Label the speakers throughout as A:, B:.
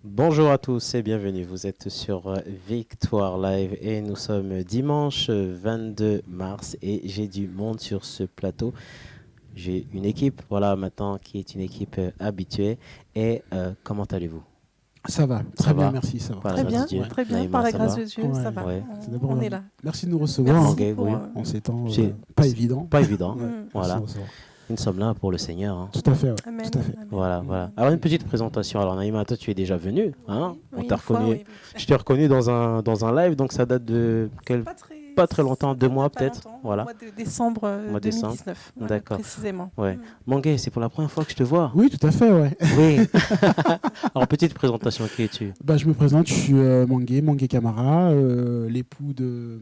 A: Bonjour à tous et bienvenue. Vous êtes sur Victoire Live et nous sommes dimanche 22 mars et j'ai du monde sur ce plateau. J'ai une équipe, voilà maintenant, qui est une équipe habituée. Et comment allez-vous?
B: Ça va,
A: Ça
B: très bien,
A: va?
B: merci, ça va.
A: Par la
C: Très
B: Ça va.
A: grâce de
C: bien,
A: Dieu.
B: Ouais.
C: très bien. Par
A: Naïma,
C: la
A: ça
C: grâce
A: va?
C: de Dieu, ça
B: Ouais.
C: va.
A: Ouais.
B: C'est d'abord,
C: On est là.
B: merci de nous recevoir
C: Merci
A: Mangué,
C: pour.
A: oui.
B: en ces temps
A: C'est
B: pas évidents.
A: pas évident.
B: Ouais.
A: Voilà.
B: Merci de recevoir.
A: Nous sommes là pour le Seigneur, hein.
B: Tout à fait, ouais.
C: Amen.
B: Tout à fait.
C: Amen.
A: Voilà,
B: Mm.
A: voilà. Alors une petite présentation. Alors Naïma, toi tu es déjà venue, hein?
C: Oui,
A: On
C: oui,
A: t'a
C: une fois,
A: reconnu.
C: oui.
A: Je t'ai reconnu dans un live, donc ça date de pas très longtemps, 2 mois
C: Pas
A: peut-être.
C: longtemps, au
A: Voilà,
C: mois de décembre
A: au mois de décembre.
C: 2019, voilà,
A: D'accord.
C: précisément.
A: Ouais. Mangué, c'est pour la première fois que je te vois.
B: Oui, tout à fait, ouais.
A: Oui. Alors, petite présentation, qui es-tu?
B: Bah, je me présente, je suis Mangué Camara, l'époux de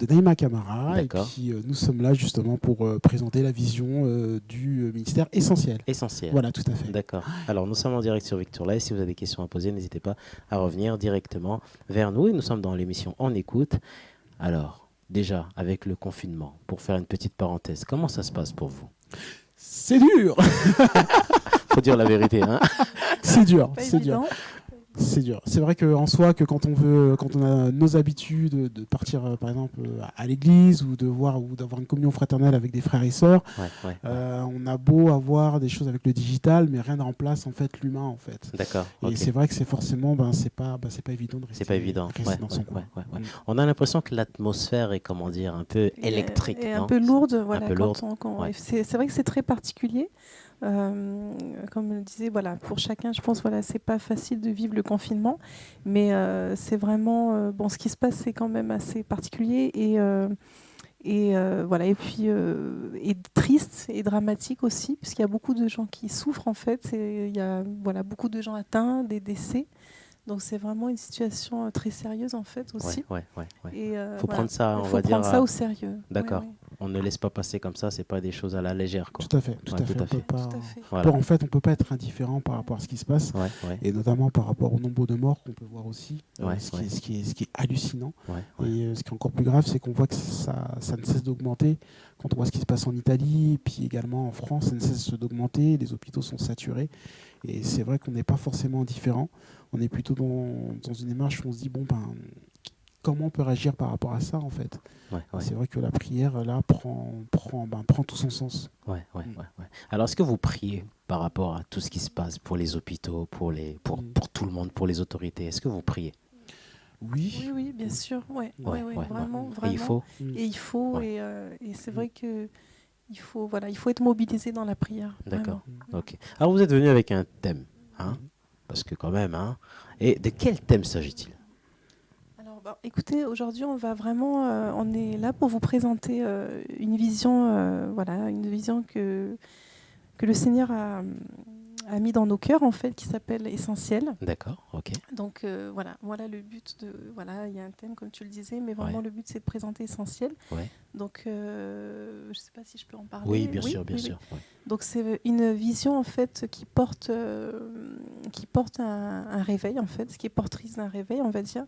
B: Naïma Camara. Et
A: D'accord.
B: puis, nous sommes là justement pour présenter la vision du ministère essentiel.
A: Essentiel.
B: Voilà, tout à fait.
A: D'accord. Alors, nous sommes en direct sur Victor Live. Si vous avez des questions à poser, n'hésitez pas à revenir directement vers nous. Et nous sommes dans l'émission On écoute. Alors, déjà, avec le confinement, pour faire une petite parenthèse, comment ça se passe pour vous?
B: C'est dur,
A: Faut dire la vérité, hein?
B: c'est dur,
C: Pas
B: c'est dur.
C: évident.
B: C'est dur. C'est vrai qu'en soi, que quand on veut, quand on a nos habitudes de partir, par exemple, à l'église ou de voir ou d'avoir une communion fraternelle avec des frères et sœurs,
A: Ouais, ouais.
B: on a beau avoir des choses avec le digital, mais rien ne remplace en fait l'humain en fait.
A: D'accord.
B: Et
A: Ok.
B: c'est vrai que c'est forcément, c'est pas évident de rester,
A: C'est pas évident.
B: rester
A: Ouais,
B: dans son
A: ouais,
B: coin.
A: ouais, ouais. On a l'impression que l'atmosphère est, comment dire, un peu électrique,
C: Et un
A: non?
C: peu lourde, voilà.
A: peu lourde, ouais.
C: C'est vrai que c'est très particulier. Comme le disait, voilà, pour chacun, je pense, voilà, c'est pas facile de vivre le confinement, mais c'est vraiment bon. Ce qui se passe, c'est quand même assez particulier voilà, et puis et triste et dramatique aussi, puisqu'il y a beaucoup de gens qui souffrent en fait. Il y a voilà beaucoup de gens atteints, des décès. Donc c'est vraiment une situation très sérieuse en fait aussi.
A: Ouais, ouais, ouais.
C: Et
A: Faut
C: voilà,
A: prendre ça,
C: il
A: on
C: faut
A: va dire.
C: prendre ça au sérieux.
A: D'accord.
C: Ouais, ouais.
A: On ne laisse pas passer comme ça, c'est pas des choses à la légère, quoi.
B: Tout à fait, tout
A: Ouais,
B: à fait.
A: tout à
B: On peut
A: fait.
B: pas,
C: Tout à fait.
A: Voilà.
B: en fait, on peut pas être indifférent par rapport à ce qui se passe,
A: Ouais, ouais,
B: et notamment par rapport au nombre de morts qu'on peut voir aussi,
A: Ouais,
B: ce
A: ouais.
B: qui est hallucinant.
A: ouais, ouais.
B: Et ce qui est encore plus grave, c'est qu'on voit que ça ne cesse d'augmenter. Quand on voit ce qui se passe en Italie, et puis également en France, ça ne cesse d'augmenter. Les hôpitaux sont saturés. Et c'est vrai qu'on n'est pas forcément indifférent. On est plutôt dans une démarche où on se dit, bon, ben, comment on peut réagir par rapport à ça, en fait.
A: Ouais, ouais.
B: C'est vrai que la prière, là, prend tout son sens.
A: Ouais, ouais, ouais, ouais. Alors, est-ce que vous priez par rapport à tout ce qui se passe pour les hôpitaux, pour tout le monde, pour les autorités? Est-ce que vous priez?
B: Oui.
C: Oui, oui, bien sûr. Ouais,
A: Ouais,
C: ouais,
A: ouais.
C: vraiment,
A: Et
C: vraiment.
A: il faut?
C: Et il faut,
A: Ouais.
C: et c'est vrai que voilà, il faut être mobilisé dans la prière.
A: D'accord.
C: Vraiment.
A: Ok. Alors, vous êtes venu avec un thème, hein? Parce que quand même, hein? Et de quel thème s'agit-il?
C: Alors, écoutez, aujourd'hui, on est là pour vous présenter une vision, voilà, une vision que le Seigneur a mis dans nos cœurs, en fait, qui s'appelle Essentiel.
A: D'accord, ok.
C: Donc voilà le but voilà, il y a un thème comme tu le disais, mais vraiment
A: Ouais.
C: le but c'est de présenter Essentiel.
A: Ouais.
C: Donc je ne sais pas si je peux en parler.
A: Oui, bien sûr, bien
C: oui.
A: sûr. Ouais.
C: Donc c'est une vision en fait qui porte un réveil en fait, qui est portrice d'un réveil, on va dire.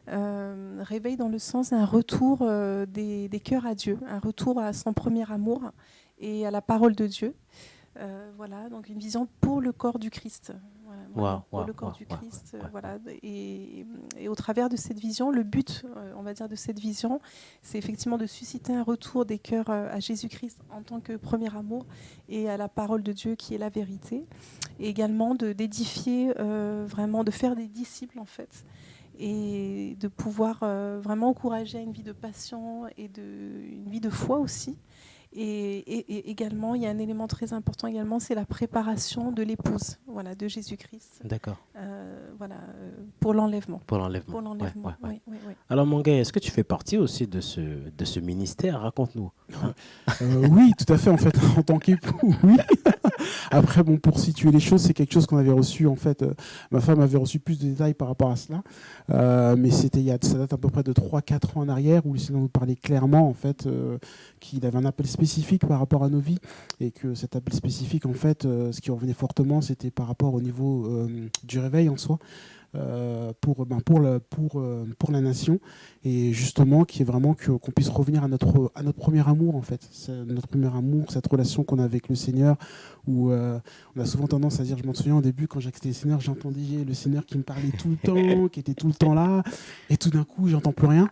C: Réveil dans le sens d'un retour des cœurs à Dieu, un retour à son premier amour et à la parole de Dieu. Voilà, donc une vision pour le corps du Christ. Voilà, vraiment, pour le corps du Christ. Voilà, et au travers de cette vision, le but, on va dire, de cette vision, c'est effectivement de susciter un retour des cœurs à Jésus-Christ en tant que premier amour et à la parole de Dieu qui est la vérité. Et également d'édifier, vraiment, de faire des disciples, en fait, et de pouvoir vraiment encourager à une vie de passion et une vie de foi aussi. Et également, il y a un élément très important également, c'est la préparation de l'épouse, voilà, de Jésus-Christ,
A: D'accord.
C: voilà, pour l'enlèvement.
A: Pour l'enlèvement.
C: Pour l'enlèvement,
A: Ouais, ouais, ouais.
C: oui.
A: Alors, mon gars, est-ce que tu fais partie aussi de ce ministère? Raconte-nous.
B: Oui, tout à fait, en fait, en tant qu'époux, oui. Après, bon, pour situer les choses, c'est quelque chose qu'on avait reçu, en fait, ma femme avait reçu plus de détails par rapport à cela, mais ça date à peu près de 3-4 ans en arrière, où le Seigneur nous parlait clairement, en fait, qu'il avait un appel spécifique par rapport à nos vies, et que cet appel spécifique, en fait, ce qui revenait fortement, c'était par rapport au niveau du réveil en soi. pour la nation, et justement qui est vraiment qu'on puisse revenir à notre premier amour en fait. C'est notre premier amour, cette relation qu'on a avec le Seigneur, où on a souvent tendance à dire, je m'en souviens au début quand j'acceptais le Seigneur, j'entendais le Seigneur qui me parlait tout le temps, qui était tout le temps là, et tout d'un coup j'entends plus rien.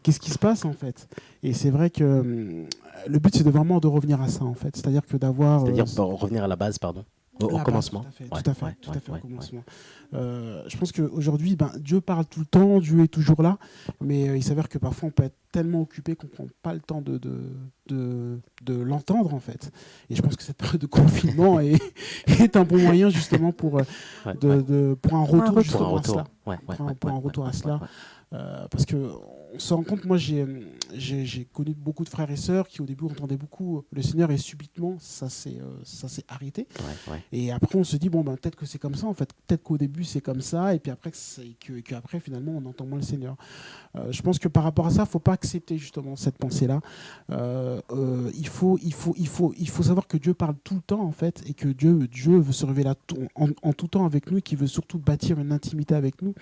B: Qu'est-ce qui se passe en fait? Et c'est vrai que le but c'est vraiment de revenir à ça en fait, c'est-à-dire que d'avoir...
A: C'est-à-dire pour revenir à la base, pardon. Au commencement.
B: Tout à fait, au commencement. Je pense qu'aujourd'hui, Dieu parle tout le temps, Dieu est toujours là, mais il s'avère que parfois on peut être tellement occupé qu'on ne prend pas le temps de l'entendre en fait. Et je pense que cette période de confinement est un bon moyen justement pour un retour à cela. Pour un retour à cela. Parce qu'on se rend compte, moi j'ai connu beaucoup de frères et sœurs qui au début entendaient beaucoup le Seigneur et subitement ça s'est arrêté. Et après on se dit peut-être que c'est comme ça en fait, peut-être qu'au début c'est comme ça et puis après qu'après finalement on entend moins le Seigneur. Je pense que par rapport à ça, il ne faut pas accepter justement cette pensée-là. Il faut savoir que Dieu parle tout le temps en fait et que Dieu veut se révéler en tout temps avec nous et qu'il veut surtout bâtir une intimité avec nous.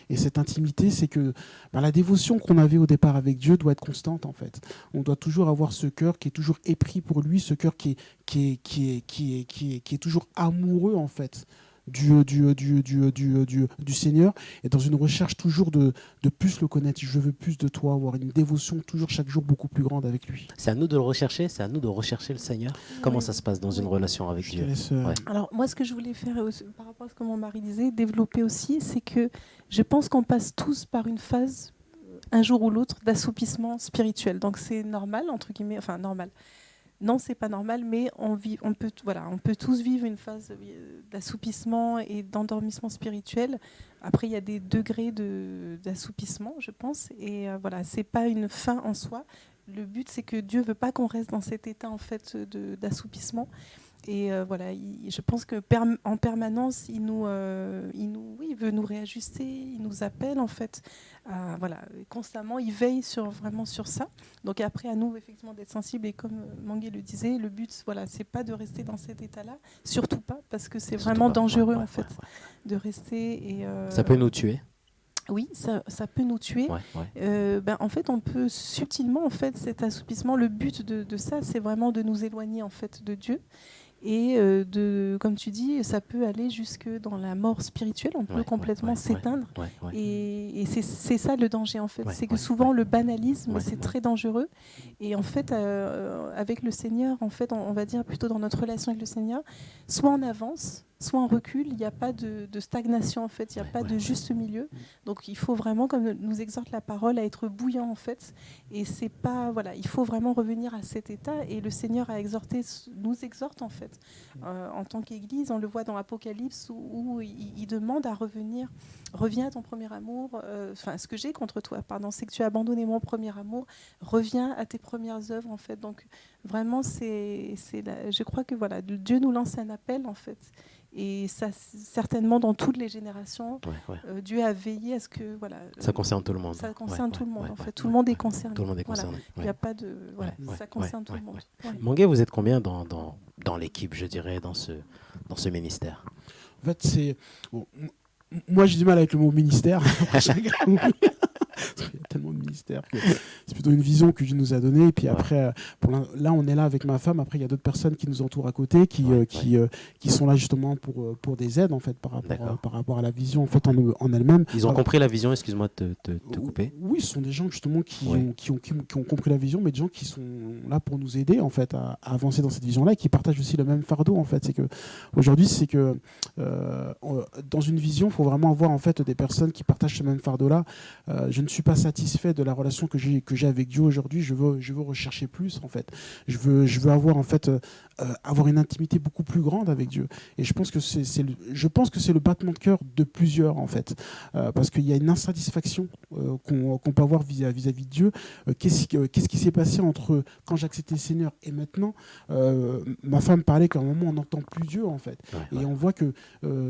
B: Et cette intimité, c'est que la dévotion qu'on avait au départ avec Dieu doit être constante en fait. On doit toujours avoir ce cœur qui est toujours épris pour lui, ce cœur qui est toujours amoureux en fait du Seigneur, et dans une recherche toujours de plus le connaître. Je veux plus de toi, avoir une dévotion toujours chaque jour beaucoup plus grande avec lui.
A: C'est à nous de le rechercher, c'est à nous de rechercher le Seigneur. Comment ça se passe dans une relation avec Dieu?
C: Alors moi, ce que je voulais faire par rapport à ce que mon mari disait, développer aussi, c'est que je pense qu'on passe tous par une phase, un jour ou l'autre, d'assoupissement spirituel. Donc c'est normal, entre guillemets, enfin normal. Non, c'est pas normal, mais on peut tous vivre une phase d'assoupissement et d'endormissement spirituel. Après, il y a des degrés d'assoupissement, je pense, et c'est pas une fin en soi. Le but, c'est que Dieu veut pas qu'on reste dans cet état en fait d'assoupissement. Et je pense que en permanence, il veut nous réajuster, il nous appelle en fait, constamment, il veille vraiment sur ça. Donc après, à nous effectivement d'être sensibles, et comme Mangué le disait, le but, c'est pas de rester dans cet état-là, surtout pas, parce que c'est vraiment dangereux en fait de rester. Et
A: ça peut nous tuer.
C: Oui, ça peut nous tuer. En fait, on peut subtilement, en fait, cet assoupissement, le but de ça, c'est vraiment de nous éloigner en fait de Dieu. Et comme tu dis, ça peut aller jusque dans la mort spirituelle, on peut complètement s'éteindre. Et c'est ça le danger en fait, c'est que souvent le banalisme, c'est très dangereux. Et en fait, avec le Seigneur, en fait, on va dire plutôt dans notre relation avec le Seigneur, soit on avance, soit on recule, il n'y a pas de stagnation en fait, il n'y a pas de juste milieu. Donc il faut vraiment, comme nous exhorte la parole, à être bouillant en fait. Et c'est pas, il faut vraiment revenir à cet état. Et le Seigneur nous exhorte en fait. En tant qu'Église, on le voit dans Apocalypse où il demande à revenir. Reviens à ton premier amour. Ce que j'ai contre toi, c'est que tu as abandonné mon premier amour. Reviens à tes premières œuvres en fait. Donc vraiment, je crois que Dieu nous lance un appel en fait. Et ça, certainement, dans toutes les générations, Dieu a veillé à ce que
A: ça concerne tout le monde.
C: Ça concerne tout le monde. En fait, tout le monde est concerné.
A: Tout le monde est concerné.
C: Il n'y a pas de. Ça concerne tout le monde.
A: Mangué, vous êtes combien dans l'équipe, je dirais, dans ce ministère?
B: En fait, c'est moi, j'ai du mal avec le mot ministère. Il y a tellement de ministères que c'est plutôt une vision que Dieu nous a donnée. Et puis après, là, on est là avec ma femme. Après, il y a d'autres personnes qui nous entourent à côté, qui sont là justement pour des aides en fait par rapport à la vision en fait en elle-même.
A: Ils ont compris la vision. Excuse-moi de te couper.
B: Oui, ce sont des gens justement qui ont compris la vision, mais des gens qui sont là pour nous aider en fait à avancer dans cette vision-là et qui partagent aussi le même fardeau en fait. C'est que aujourd'hui, dans une vision, il faut vraiment avoir en fait des personnes qui partagent ce même fardeau-là. Je ne suis pas satisfait de la relation que j'ai avec Dieu aujourd'hui. Je veux rechercher plus en fait. Je veux avoir en fait avoir une intimité beaucoup plus grande avec Dieu. Et je pense que c'est le battement de cœur de plusieurs en fait, parce qu'il y a une insatisfaction qu'on peut avoir vis-à-vis de Dieu. Qu'est-ce qui s'est passé entre quand j'ai accepté le Seigneur et maintenant? Ma femme parlait qu'à un moment on n'entend plus Dieu en fait. Et on voit que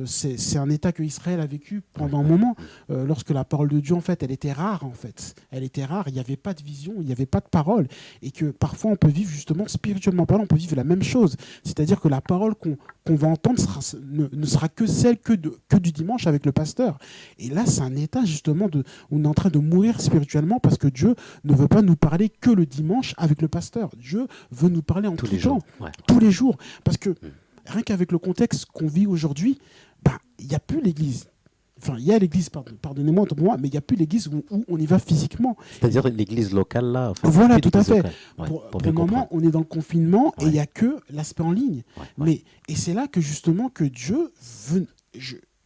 B: c'est un état que Israël a vécu pendant un moment, lorsque la parole de Dieu en fait elle était rare en fait. Elle elle était rare, il n'y avait pas de vision, il n'y avait pas de parole, et que parfois on peut vivre justement spirituellement parlant, on peut vivre la même chose, c'est-à-dire que la parole qu'on va entendre ne sera que celle que du dimanche avec le pasteur. Et là, c'est un état justement où on est en train de mourir spirituellement parce que Dieu ne veut pas nous parler que le dimanche avec le pasteur. Dieu veut nous parler en
A: tous
B: tout
A: les
B: temps,
A: jours. Ouais.
B: tous les jours, parce que rien qu'avec le contexte qu'on vit aujourd'hui, il n'y a plus l'église. Enfin, il y a l'église, pardonnez-moi, mais il n'y a plus l'église où on y va physiquement.
A: C'est-à-dire l'église locale, là. Enfin,
B: voilà, tout à fait.
A: Ouais,
B: pour
A: bien
B: le moment, on est dans le confinement et il n'y a que l'aspect en ligne. Et c'est là que justement que Dieu veut...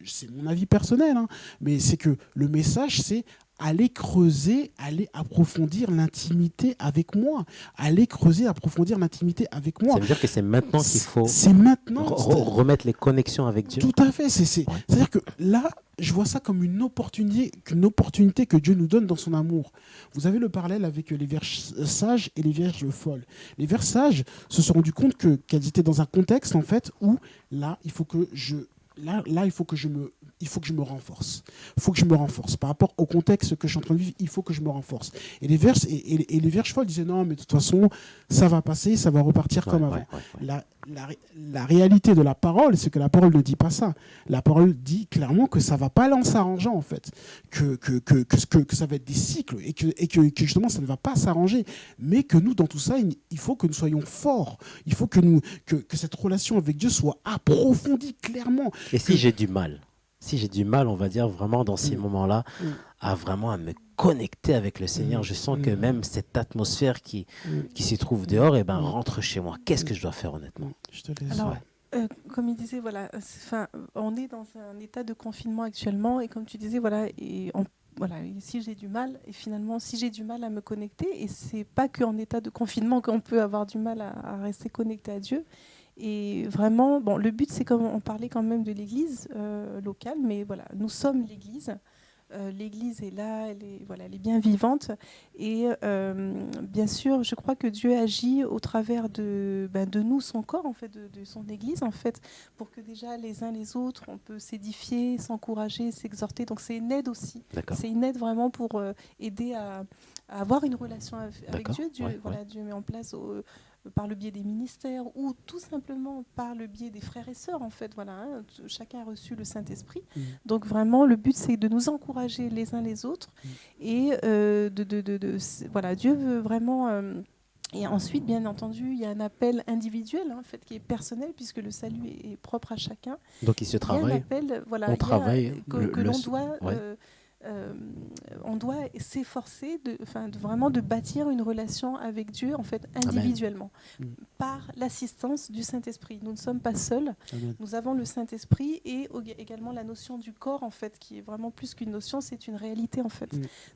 B: c'est mon avis personnel, hein, mais c'est que le message, c'est aller creuser, aller approfondir l'intimité avec moi. Aller creuser, approfondir l'intimité avec moi.
A: Ça veut dire que c'est maintenant qu'il faut remettre les connexions avec Dieu.
B: Tout à fait. C'est-à-dire que là, je vois ça comme une opportunité que Dieu nous donne dans son amour. Vous avez le parallèle avec les vierges sages et les vierges folles. Les vierges sages se sont rendues compte qu'elles étaient dans un contexte, en fait, où là, il faut que je me renforce. Il faut que je me renforce. Par rapport au contexte que je suis en train de vivre, il faut que je me renforce. Et les vierges folles disaient non, mais de toute façon, ça va passer, ça va repartir comme avant. La réalité de la parole, c'est que la parole ne dit pas ça. La parole dit clairement que ça ne va pas aller en s'arrangeant, en fait. Que ça va être des cycles et que justement, ça ne va pas s'arranger. Mais que nous, dans tout ça, il faut que nous soyons forts. Il faut que cette relation avec Dieu soit approfondie clairement.
A: Et si j'ai du mal, on va dire vraiment dans ces moments-là, à me connecter avec le Seigneur, je sens que même cette atmosphère qui s'y trouve dehors, rentre chez moi. Qu'est-ce que je dois faire honnêtement?
B: Je te laisse.
C: Alors, comme il disait, on est dans un état de confinement actuellement, et comme tu disais, si j'ai du mal, et finalement, si j'ai du mal à me connecter, et c'est pas qu'en état de confinement qu'on peut avoir du mal à rester connecté à Dieu. Et vraiment, le but, c'est comme on parlait quand même de l'église locale, mais voilà, nous sommes l'église. L'église est là, elle est bien vivante. Et bien sûr, je crois que Dieu agit au travers de nous, son corps, en fait, de son église, en fait, pour que déjà les uns les autres, on peut s'édifier, s'encourager, s'exhorter. Donc c'est une aide aussi. C'est une aide vraiment pour aider à avoir une relation avec Dieu. Dieu met en place par le biais des ministères ou tout simplement par le biais des frères et sœurs, en fait. Chacun a reçu le Saint-Esprit. Donc vraiment, le but, c'est de nous encourager les uns les autres. Et Dieu veut vraiment... et ensuite, bien entendu, il y a un appel individuel, en fait, qui est personnel, puisque le salut est propre à chacun.
A: Donc il se travaille.
C: Il y a un appel,
A: on travaille
C: que l'on doit... on doit s'efforcer de bâtir une relation avec Dieu, en fait, individuellement, par l'assistance du Saint-Esprit. Nous ne sommes pas seuls. Amen. Nous avons le Saint-Esprit et également la notion du corps, en fait, qui est vraiment plus qu'une notion, c'est une réalité, en fait.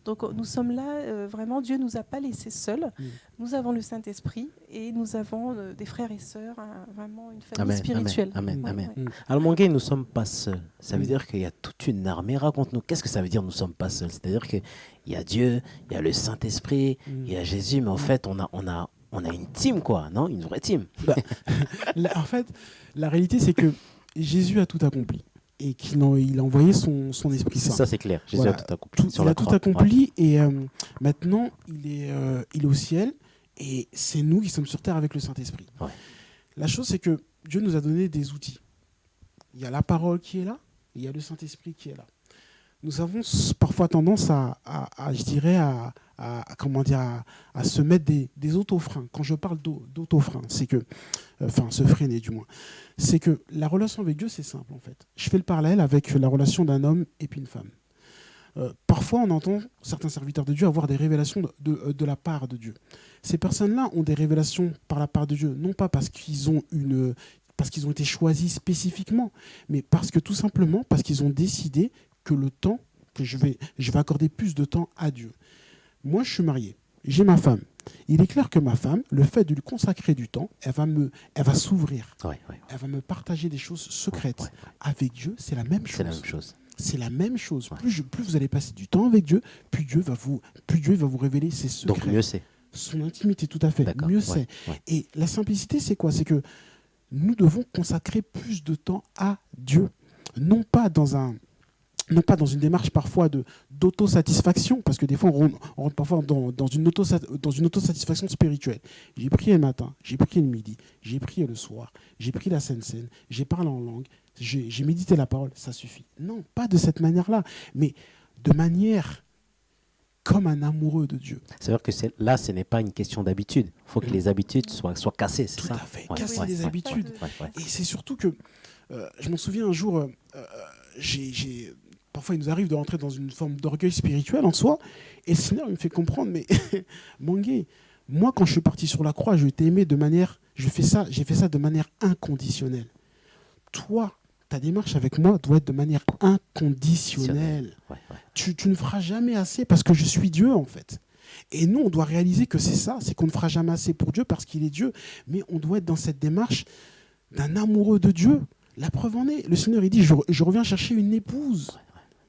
C: Donc nous sommes là, vraiment, Dieu ne nous a pas laissés seuls. Nous avons le Saint-Esprit et nous avons des frères et sœurs, vraiment une famille spirituelle.
A: Amen. Alors mon gars, nous ne sommes pas seuls. Ça veut dire qu'il y a toute une armée. Raconte-nous, qu'est-ce que ça veut dire nous ne sommes pas seuls? C'est-à-dire qu'il y a Dieu, il y a le Saint-Esprit, il y a Jésus, mais en fait, on a une team, quoi, non? Une vraie team.
B: En fait, la réalité, c'est que Jésus a tout accompli et qu'il a envoyé son Esprit Saint.
A: Ça, c'est clair. Jésus a tout accompli.
B: Il a tout accompli et maintenant, il est au ciel et c'est nous qui sommes sur terre avec le Saint-Esprit. La chose, c'est que Dieu nous a donné des outils. Il y a la parole qui est là, et il y a le Saint-Esprit qui est là. Nous avons parfois tendance à se mettre des autofreins. Quand je parle d'autofreins, c'est que, se freiner du moins, c'est que la relation avec Dieu, c'est simple en fait. Je fais le parallèle avec la relation d'un homme et puis une femme. Parfois, on entend certains serviteurs de Dieu avoir des révélations de la part de Dieu. Ces personnes-là ont des révélations par la part de Dieu, non pas parce qu'ils ont été choisis spécifiquement, mais tout simplement parce qu'ils ont décidé que je vais accorder plus de temps à Dieu. Moi, je suis marié, j'ai ma femme. Il est clair que ma femme, le fait de lui consacrer du temps, elle va s'ouvrir. Elle va me partager des choses secrètes. Avec Dieu, c'est la même chose. C'est la même chose. Plus vous allez passer du temps avec Dieu, plus Dieu va vous révéler ses secrets.
A: Donc mieux c'est.
B: Son intimité, tout à fait. Mieux c'est. Et la simplicité, c'est quoi? C'est que nous devons consacrer plus de temps à Dieu. Non pas dans un non pas dans une démarche parfois d'autosatisfaction, parce que des fois on rentre parfois dans une autosatisfaction spirituelle. J'ai prié le matin, j'ai prié le midi, j'ai prié le soir, j'ai pris la Sainte Seine, j'ai parlé en langue, j'ai médité la parole, ça suffit. Non, pas de cette manière-là, mais de manière comme un amoureux de Dieu.
A: C'est-à-dire que là, ce n'est pas une question d'habitude. Il faut que les habitudes soient cassées, c'est
B: Tout
A: ça?
B: à fait,
A: Ouais,
B: casser
A: ouais,
B: les
A: ouais,
B: habitudes.
A: ouais.
B: Et c'est surtout que, je m'en souviens un jour, parfois il nous arrive de rentrer dans une forme d'orgueil spirituel en soi, et le Seigneur il me fait comprendre, mais Mangué, moi quand je suis parti sur la croix, je t'ai aimé j'ai fait ça de manière inconditionnelle. Toi, ta démarche avec moi doit être de manière inconditionnelle.
A: Ouais.
B: Tu ne feras jamais assez parce que je suis Dieu en fait. Et nous, on doit réaliser que c'est ça, c'est qu'on ne fera jamais assez pour Dieu parce qu'il est Dieu, mais on doit être dans cette démarche d'un amoureux de Dieu. La preuve en est, le Seigneur il dit, je reviens chercher une épouse.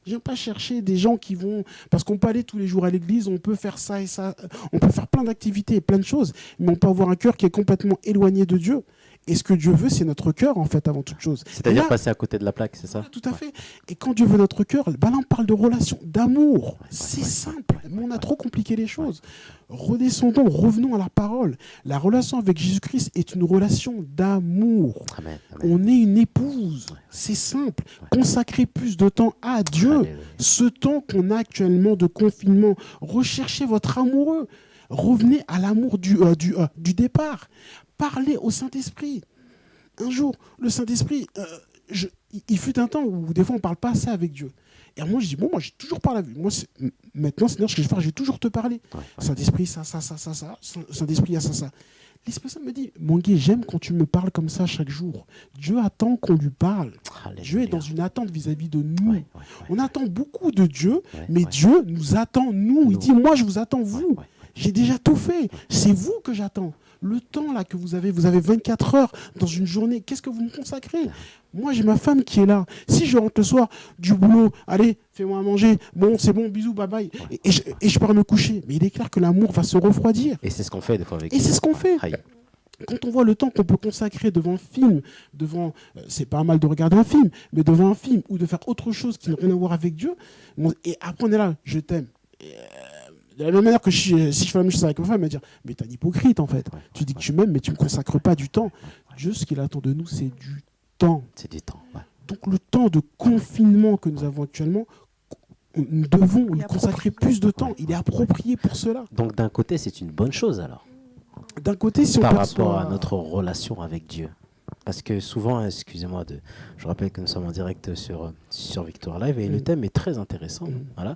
B: Je ne viens pas chercher des gens qui vont... Parce qu'on peut aller tous les jours à l'église, on peut faire ça et ça, on peut faire plein d'activités et plein de choses, mais on peut avoir un cœur qui est complètement éloigné de Dieu. Et ce que Dieu veut, c'est notre cœur, en fait, avant toute chose.
A: C'est-à-dire passer à côté de la plaque, c'est ça?
B: Tout à fait. Et quand Dieu veut notre cœur, là, on parle de relation, d'amour. C'est simple, mais on a trop compliqué les choses. Redescendons, revenons à la parole. La relation avec Jésus-Christ est une relation d'amour.
A: Amen.
B: On est une épouse. C'est simple. Consacrer plus de temps à Dieu.
A: Alléluia.
B: Ce temps qu'on a actuellement de confinement, recherchez votre amoureux. Revenez à l'amour du départ. Parlez au Saint-Esprit. Un jour, le Saint-Esprit, il fut un temps où des fois on ne parle pas assez avec Dieu. Et moi je dis, moi j'ai toujours parlé avec lui. Maintenant, Seigneur, ce que je vais faire, je vais toujours te parler. Saint-Esprit, ça. Saint-Esprit, il y a ça. L'Esprit Saint me dit, mon Guy, j'aime quand tu me parles comme ça chaque jour. Dieu attend qu'on lui parle.
A: Alléluia.
B: Dieu est dans une attente vis-à-vis de nous.
A: Ouais.
B: On attend beaucoup de Dieu, mais
A: ouais.
B: Dieu nous attend, nous. Il dit, moi je vous attends, vous.
A: Ouais.
B: J'ai déjà tout fait. C'est vous que j'attends. Le temps là que vous avez 24 heures dans une journée. Qu'est-ce que vous me consacrez? Moi, j'ai ma femme qui est là. Si je rentre le soir du boulot, allez, fais-moi à manger. Bon, c'est bon, bisous, bye bye. Et je pars me coucher. Mais il est clair que l'amour va se refroidir.
A: Et c'est ce qu'on fait des fois avec
B: Et c'est ce qu'on fait.
A: Aïe.
B: Quand on voit le temps qu'on peut consacrer devant un film, c'est pas mal de regarder un film, mais devant un film ou de faire autre chose qui n'a rien à voir avec Dieu. Et après, on est là, je t'aime. De la même manière que si je fais la même chose avec ma femme, elle va dire, mais t'es un hypocrite en fait. Tu dis que tu m'aimes, mais tu ne me consacres pas du temps. Dieu, ce qu'il attend de nous, c'est du temps.
A: C'est du temps. Ouais.
B: Donc le temps de confinement que nous avons actuellement, nous devons lui consacrer plus de temps. Il est approprié pour cela.
A: Donc d'un côté, c'est une bonne chose alors,
B: D'un côté, si on
A: par
B: perçoit...
A: rapport à notre relation avec Dieu. Parce que souvent, excusez-moi, je rappelle que nous sommes en direct sur Victoire Live et le thème est très intéressant. Voilà.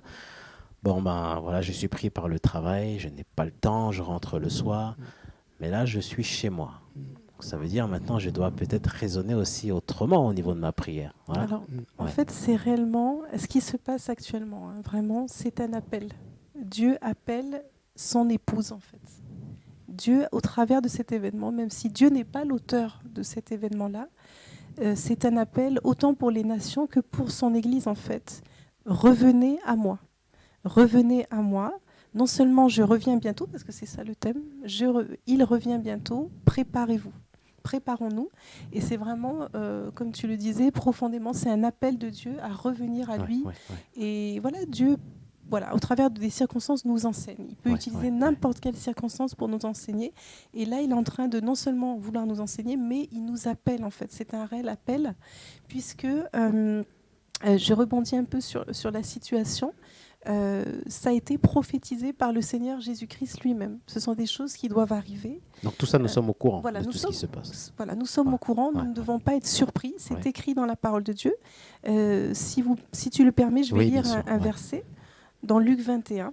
A: Bon, ben voilà, je suis pris par le travail, je n'ai pas le temps, je rentre le soir, mais là, je suis chez moi. Donc, ça veut dire maintenant, je dois peut-être raisonner aussi autrement au niveau de ma prière. Voilà.
C: Alors, en fait, c'est réellement ce qui se passe actuellement. Vraiment, c'est un appel. Dieu appelle son épouse, en fait. Dieu, au travers de cet événement, même si Dieu n'est pas l'auteur de cet événement-là, c'est un appel autant pour les nations que pour son Église, en fait. Revenez à moi. Revenez à moi. Non seulement je reviens bientôt, parce que c'est ça le thème, il revient bientôt, préparez-vous. Préparons-nous. Et c'est vraiment, comme tu le disais, profondément, c'est un appel de Dieu à revenir à lui. Et voilà, Dieu, au travers des circonstances, nous enseigne. Il peut utiliser n'importe quelle circonstance pour nous enseigner. Et là, il est en train de non seulement vouloir nous enseigner, mais il nous appelle, en fait. C'est un réel appel, puisque je rebondis un peu sur la situation. Ça a été prophétisé par le Seigneur Jésus-Christ lui-même. Ce sont des choses qui doivent arriver.
A: Donc tout ça, nous sommes au courant de tout ce qui se passe.
C: Voilà, nous sommes au courant, nous ne devons pas être surpris. C'est écrit dans la parole de Dieu. Si tu le permets, je vais lire un verset dans Luc 21.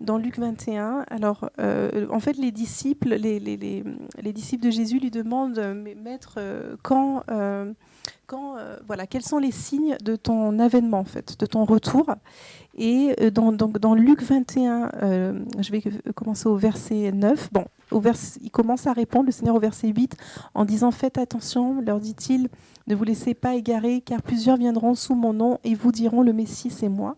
C: Dans Luc 21, alors, en fait, les disciples de Jésus lui demandent, mais Maître, quels sont les signes de ton avènement, en fait, de ton retour? Et dans Luc 21, je vais commencer au verset 9. Bon, il commence à répondre, le Seigneur, au verset 8, en disant « Faites attention, leur dit-il, ne vous laissez pas égarer, car plusieurs viendront sous mon nom et vous diront, le Messie, c'est moi.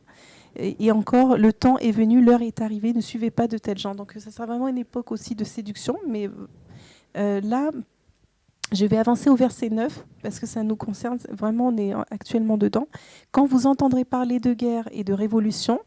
C: Et encore, le temps est venu, l'heure est arrivée, ne suivez pas de tels gens. » Donc ça sera vraiment une époque aussi de séduction, mais là... Je vais avancer au verset 9, parce que ça nous concerne, vraiment on est actuellement dedans. Quand vous entendrez parler de guerre et de révolution,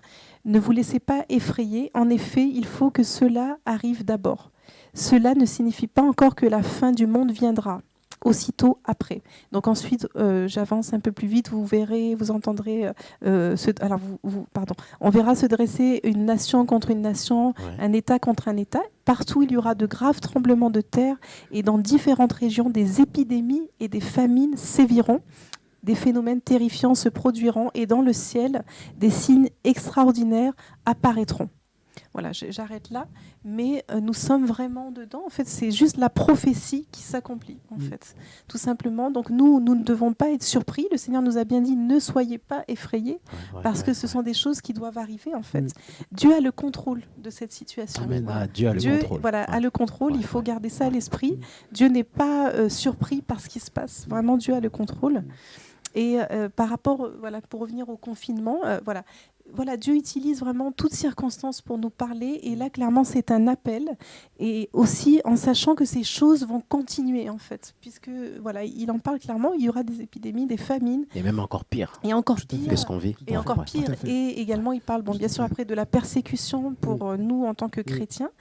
C: ne vous laissez pas effrayer. En effet, il faut que cela arrive d'abord. Cela ne signifie pas encore que la fin du monde viendra. Aussitôt après. Donc ensuite, j'avance un peu plus vite, vous verrez, vous entendrez, on verra se dresser une nation contre une nation, un État contre un État. Partout, il y aura de graves tremblements de terre et dans différentes régions, des épidémies et des famines séviront. Des phénomènes terrifiants se produiront et dans le ciel, des signes extraordinaires apparaîtront. Voilà, j'arrête là, mais nous sommes vraiment dedans. En fait, c'est juste la prophétie qui s'accomplit, en fait, tout simplement. Donc nous ne devons pas être surpris. Le Seigneur nous a bien dit, ne soyez pas effrayés, parce que ce sont des choses qui doivent arriver, en fait. Dieu a le contrôle de cette situation.
A: Amen.
C: Voilà.
A: Ah, Dieu a le contrôle.
C: Voilà, a le contrôle. Il faut garder ça à l'esprit. Dieu n'est pas surpris par ce qui se passe. Vraiment, Dieu a le contrôle. Et par rapport, voilà, pour revenir au confinement, voilà, Dieu utilise vraiment toutes circonstances pour nous parler. Et là, clairement, c'est un appel. Et aussi en sachant que ces choses vont continuer, en fait. Puisque, voilà, il en parle clairement. Il y aura des épidémies, des famines.
A: Et même encore pire.
C: Et encore pire.
A: Que ce qu'on vit.
C: Et encore pire. Et également, il parle, bien sûr, après de la persécution pour nous en tant que chrétiens.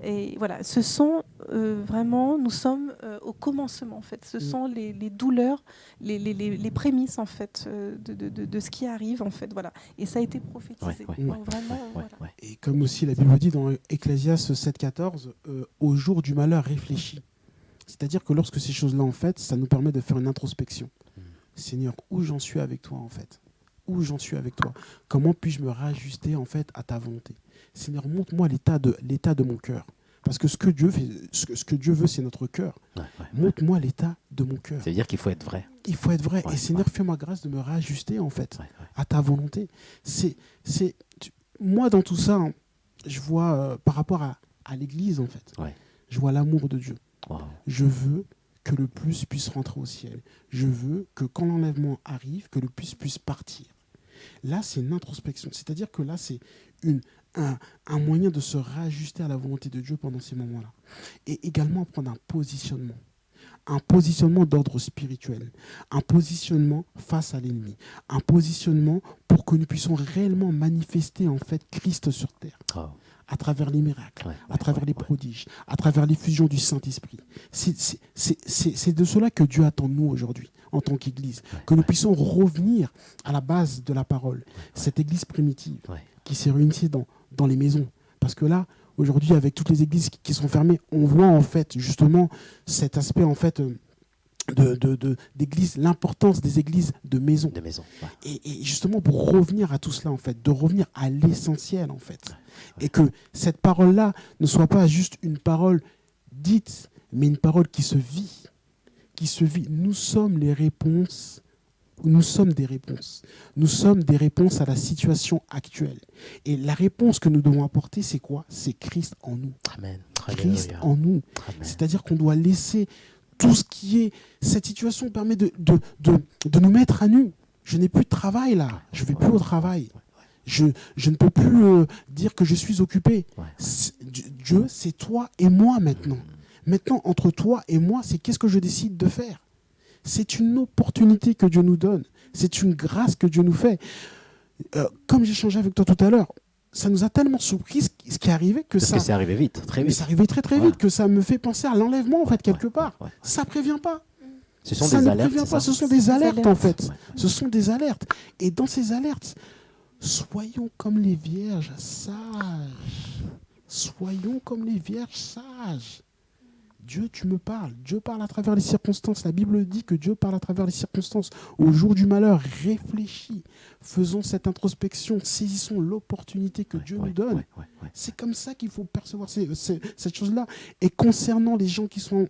C: Et voilà, ce sont vraiment, nous sommes au commencement, en fait. Ce sont les douleurs, les prémices, en fait, de ce qui arrive, en fait. Voilà. Et ça a été prophétisé. Donc, vraiment, voilà.
B: Et comme aussi la Bible dit dans Ecclésiaste 7,14, au jour du malheur réfléchis. C'est-à-dire que lorsque ces choses-là, en fait, ça nous permet de faire une introspection. Seigneur, où j'en suis avec toi, en fait? Où j'en suis avec toi? Comment puis-je me réajuster, en fait, à ta volonté? Seigneur, montre-moi l'état de mon cœur. Parce que ce que Dieu veut, c'est notre cœur. Montre-moi l'état de mon cœur.
A: C'est-à-dire qu'il faut être vrai.
B: Il faut être vrai. Et Seigneur, fais-moi grâce de me réajuster, en fait, à ta volonté. Moi, dans tout ça, hein, je vois, par rapport à l'Église, en fait, je vois l'amour de Dieu. Je veux que le plus puisse rentrer au ciel. Je veux que quand l'enlèvement arrive, que le plus puisse partir. Là, c'est une introspection. C'est-à-dire que là, c'est un moyen de se réajuster à la volonté de Dieu pendant ces moments-là. Et également prendre un positionnement d'ordre spirituel, un positionnement face à l'ennemi, un positionnement pour que nous puissions réellement manifester en fait Christ sur terre. À travers les miracles, à travers les prodiges, à travers l'effusion du Saint-Esprit. C'est de cela que Dieu attend de nous aujourd'hui, en tant qu'Église, que nous puissions revenir à la base de la parole, cette Église primitive qui s'est réunie dans les maisons. Parce que là, aujourd'hui, avec toutes les églises qui sont fermées, on voit en fait justement cet aspect en fait d'église, l'importance des églises de maison. Et justement pour revenir à tout cela en fait, de revenir à l'essentiel en fait. Et que cette parole-là ne soit pas juste une parole dite, mais une parole qui se vit. Nous sommes les réponses. Nous sommes des réponses. Nous sommes des réponses à la situation actuelle. Et la réponse que nous devons apporter, c'est quoi? C'est Christ en nous.
A: Amen.
B: Christ en nous. C'est-à-dire qu'on doit laisser tout ce qui est... Cette situation permet de nous mettre à nu. Je n'ai plus de travail là. Je ne vais plus au travail. Je ne peux plus dire que je suis occupé. Dieu, c'est toi et moi maintenant. Maintenant, entre toi et moi, c'est qu'est-ce que je décide de faire? C'est une opportunité que Dieu nous donne. C'est une grâce que Dieu nous fait. Comme j'échangeais avec toi tout à l'heure, ça nous a tellement surpris ce qui est arrivé que ça...
A: Parce que c'est arrivé vite, très vite.
B: C'est arrivé très vite, que ça me fait penser à l'enlèvement, en fait, quelque part. Ça ne prévient pas.
A: Ce sont des alertes,
B: ce sont des alertes, en fait. Ce sont des alertes. Et dans ces alertes, soyons comme les vierges sages. Soyons comme les vierges sages. Dieu, tu me parles. Dieu parle à travers les circonstances. La Bible dit que Dieu parle à travers les circonstances. Au jour du malheur, réfléchis. Faisons cette introspection. Saisissons l'opportunité que Dieu nous donne. C'est comme ça qu'il faut percevoir cette chose-là. Et concernant les gens qui sont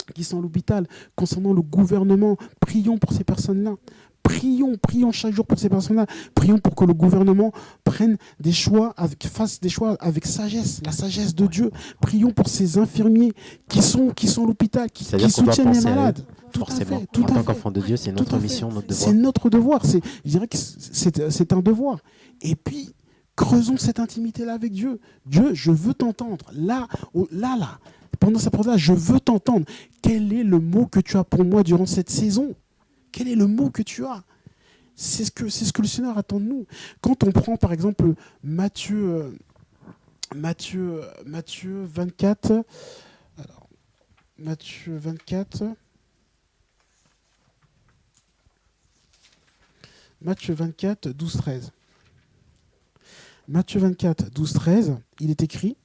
B: à l'hôpital, concernant le gouvernement, prions pour ces personnes-là. Prions chaque jour pour ces personnes-là. Prions pour que le gouvernement prenne des choix, fasse des choix avec sagesse, la sagesse de Dieu. Prions pour ces infirmiers qui sont à l'hôpital, qui soutiennent les malades.
A: Forcément, en tant qu'enfant de Dieu, c'est notre mission, notre devoir.
B: C'est notre devoir. Je dirais que c'est un devoir. Et puis, creusons cette intimité-là avec Dieu. Dieu, je veux t'entendre. Là. Pendant cette période-là, je veux t'entendre. Quel est le mot que tu as pour moi durant cette saison? Quel est le mot que tu as? C'est ce que le Seigneur attend de nous. Quand on prend par exemple Matthieu 24, alors, Matthieu 24, Matthieu 24, 12, 13. Matthieu 24, 12, 13, il est écrit,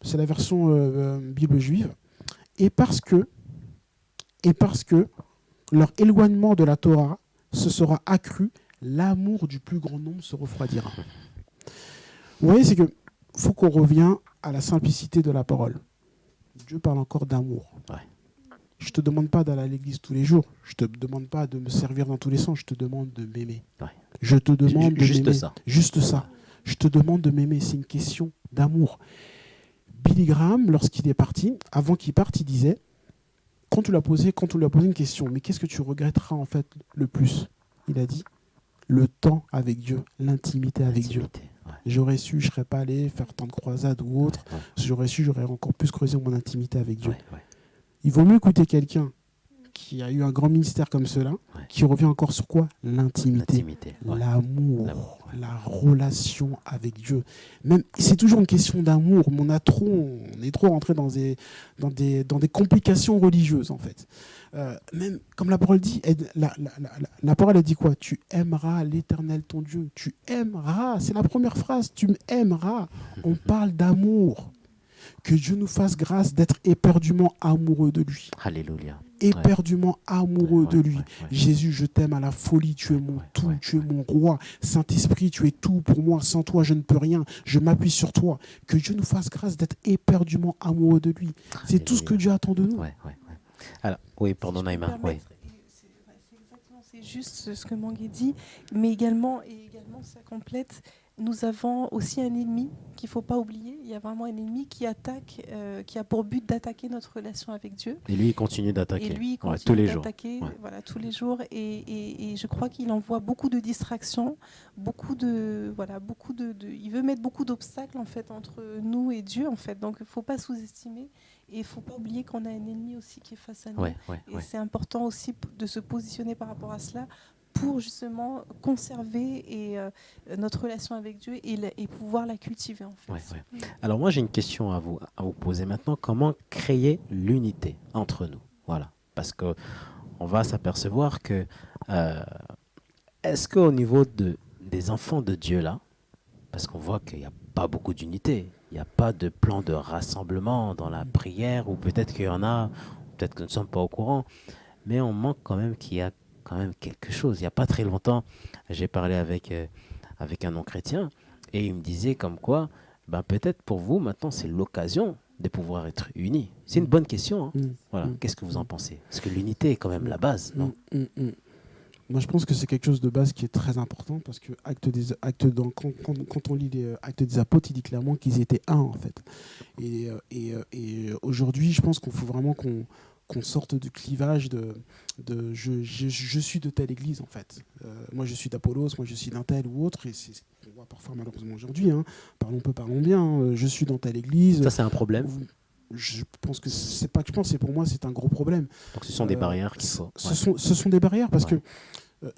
B: c'est la version Bible juive, et parce que leur éloignement de la Torah se sera accru, l'amour du plus grand nombre se refroidira. Vous voyez, c'est que faut qu'on revienne à la simplicité de la parole. Dieu parle encore d'amour.
A: Ouais.
B: Je ne te demande pas d'aller à l'église tous les jours. Je ne te demande pas de me servir dans tous les sens. Je te demande de m'aimer.
A: Ouais.
B: Je te demande de
A: juste
B: m'aimer.
A: ça.
B: Juste ça. Je te demande de m'aimer. C'est une question d'amour. Billy Graham, lorsqu'il est parti, avant qu'il parte, il disait, quand on lui a posé une question, mais qu'est-ce que tu regretteras en fait le plus? Il a dit, le temps avec Dieu, l'intimité avec Dieu.
A: Ouais.
B: J'aurais su, je ne serais pas allé faire tant de croisades ou autre.
A: Ouais.
B: J'aurais su, j'aurais encore plus creusé mon intimité avec Dieu.
A: Ouais.
B: Il vaut mieux écouter quelqu'un qui a eu un grand ministère comme cela,
A: Ouais.
B: qui revient encore sur quoi? L'intimité,
A: Ouais.
B: l'amour,
A: ouais.
B: la relation avec Dieu. Même, c'est toujours une question d'amour, mais on est trop rentré dans des complications religieuses en fait. Même comme la parole dit, la parole elle dit quoi? Tu aimeras l'Éternel ton Dieu. Tu aimeras, c'est la première phrase. Tu aimeras. On parle d'amour. Que Dieu nous fasse grâce d'être éperdument amoureux de lui.
A: Alléluia.
B: Éperdument amoureux de lui.
A: Ouais.
B: Jésus, je t'aime à la folie, tu es mon tout, tu es mon roi. Saint-Esprit, tu es tout pour moi. Sans toi, je ne peux rien. Je m'appuie sur toi. Que Dieu nous fasse grâce d'être éperdument amoureux de lui. C'est tout ce que Dieu attend de nous.
A: Ouais. Alors, oui, pardon, Naïma. Oui.
C: C'est juste ce que Mangué dit, mais également ça complète. Nous avons aussi un ennemi qu'il ne faut pas oublier. Il y a vraiment un ennemi qui attaque, qui a pour but d'attaquer notre relation avec Dieu.
A: Et lui, il continue d'attaquer.
C: Et lui, il continue
A: tous les jours.
C: d'attaquer, voilà, tous les jours. Et je crois qu'il envoie beaucoup de distractions, il veut mettre beaucoup d'obstacles en fait entre nous et Dieu en fait. Donc il ne faut pas sous-estimer et il ne faut pas oublier qu'on a un ennemi aussi qui est face à nous. C'est important aussi de se positionner par rapport à cela, pour justement conserver notre relation avec Dieu et pouvoir la cultiver en fait.
A: Ouais. Alors moi j'ai une question à vous poser maintenant. Comment créer l'unité entre nous? Voilà, parce que on va s'apercevoir que est-ce qu'au niveau des enfants de Dieu là, parce qu'on voit qu'il n'y a pas beaucoup d'unité, il n'y a pas de plan de rassemblement dans la prière, ou peut-être qu'il y en a, peut-être que nous ne sommes pas au courant, mais on manque quand même qu'il y a quand même quelque chose. Il n'y a pas très longtemps, j'ai parlé avec un non-chrétien et il me disait comme quoi, peut-être pour vous, maintenant, c'est l'occasion de pouvoir être unis. C'est une bonne question. Hein. Voilà. Qu'est-ce que vous en pensez? Parce que l'unité est quand même la base, non?
B: Moi, je pense que c'est quelque chose de base qui est très important parce que quand on lit les Actes des Apôtres, il dit clairement qu'ils étaient un, en fait. Et aujourd'hui, je pense qu'il faut vraiment qu'on sorte du clivage de je suis de telle église en fait. Moi je suis d'Apollos, moi je suis d'un tel ou autre, et c'est ce qu'on voit parfois malheureusement aujourd'hui. Hein. Parlons bien. Je suis dans telle église.
A: Ça c'est un problème.
B: Je pense que c'est pas que je pense, c'est pour moi c'est un gros problème.
A: Donc ce sont des barrières qu'il faut.
B: Ce sont des barrières parce que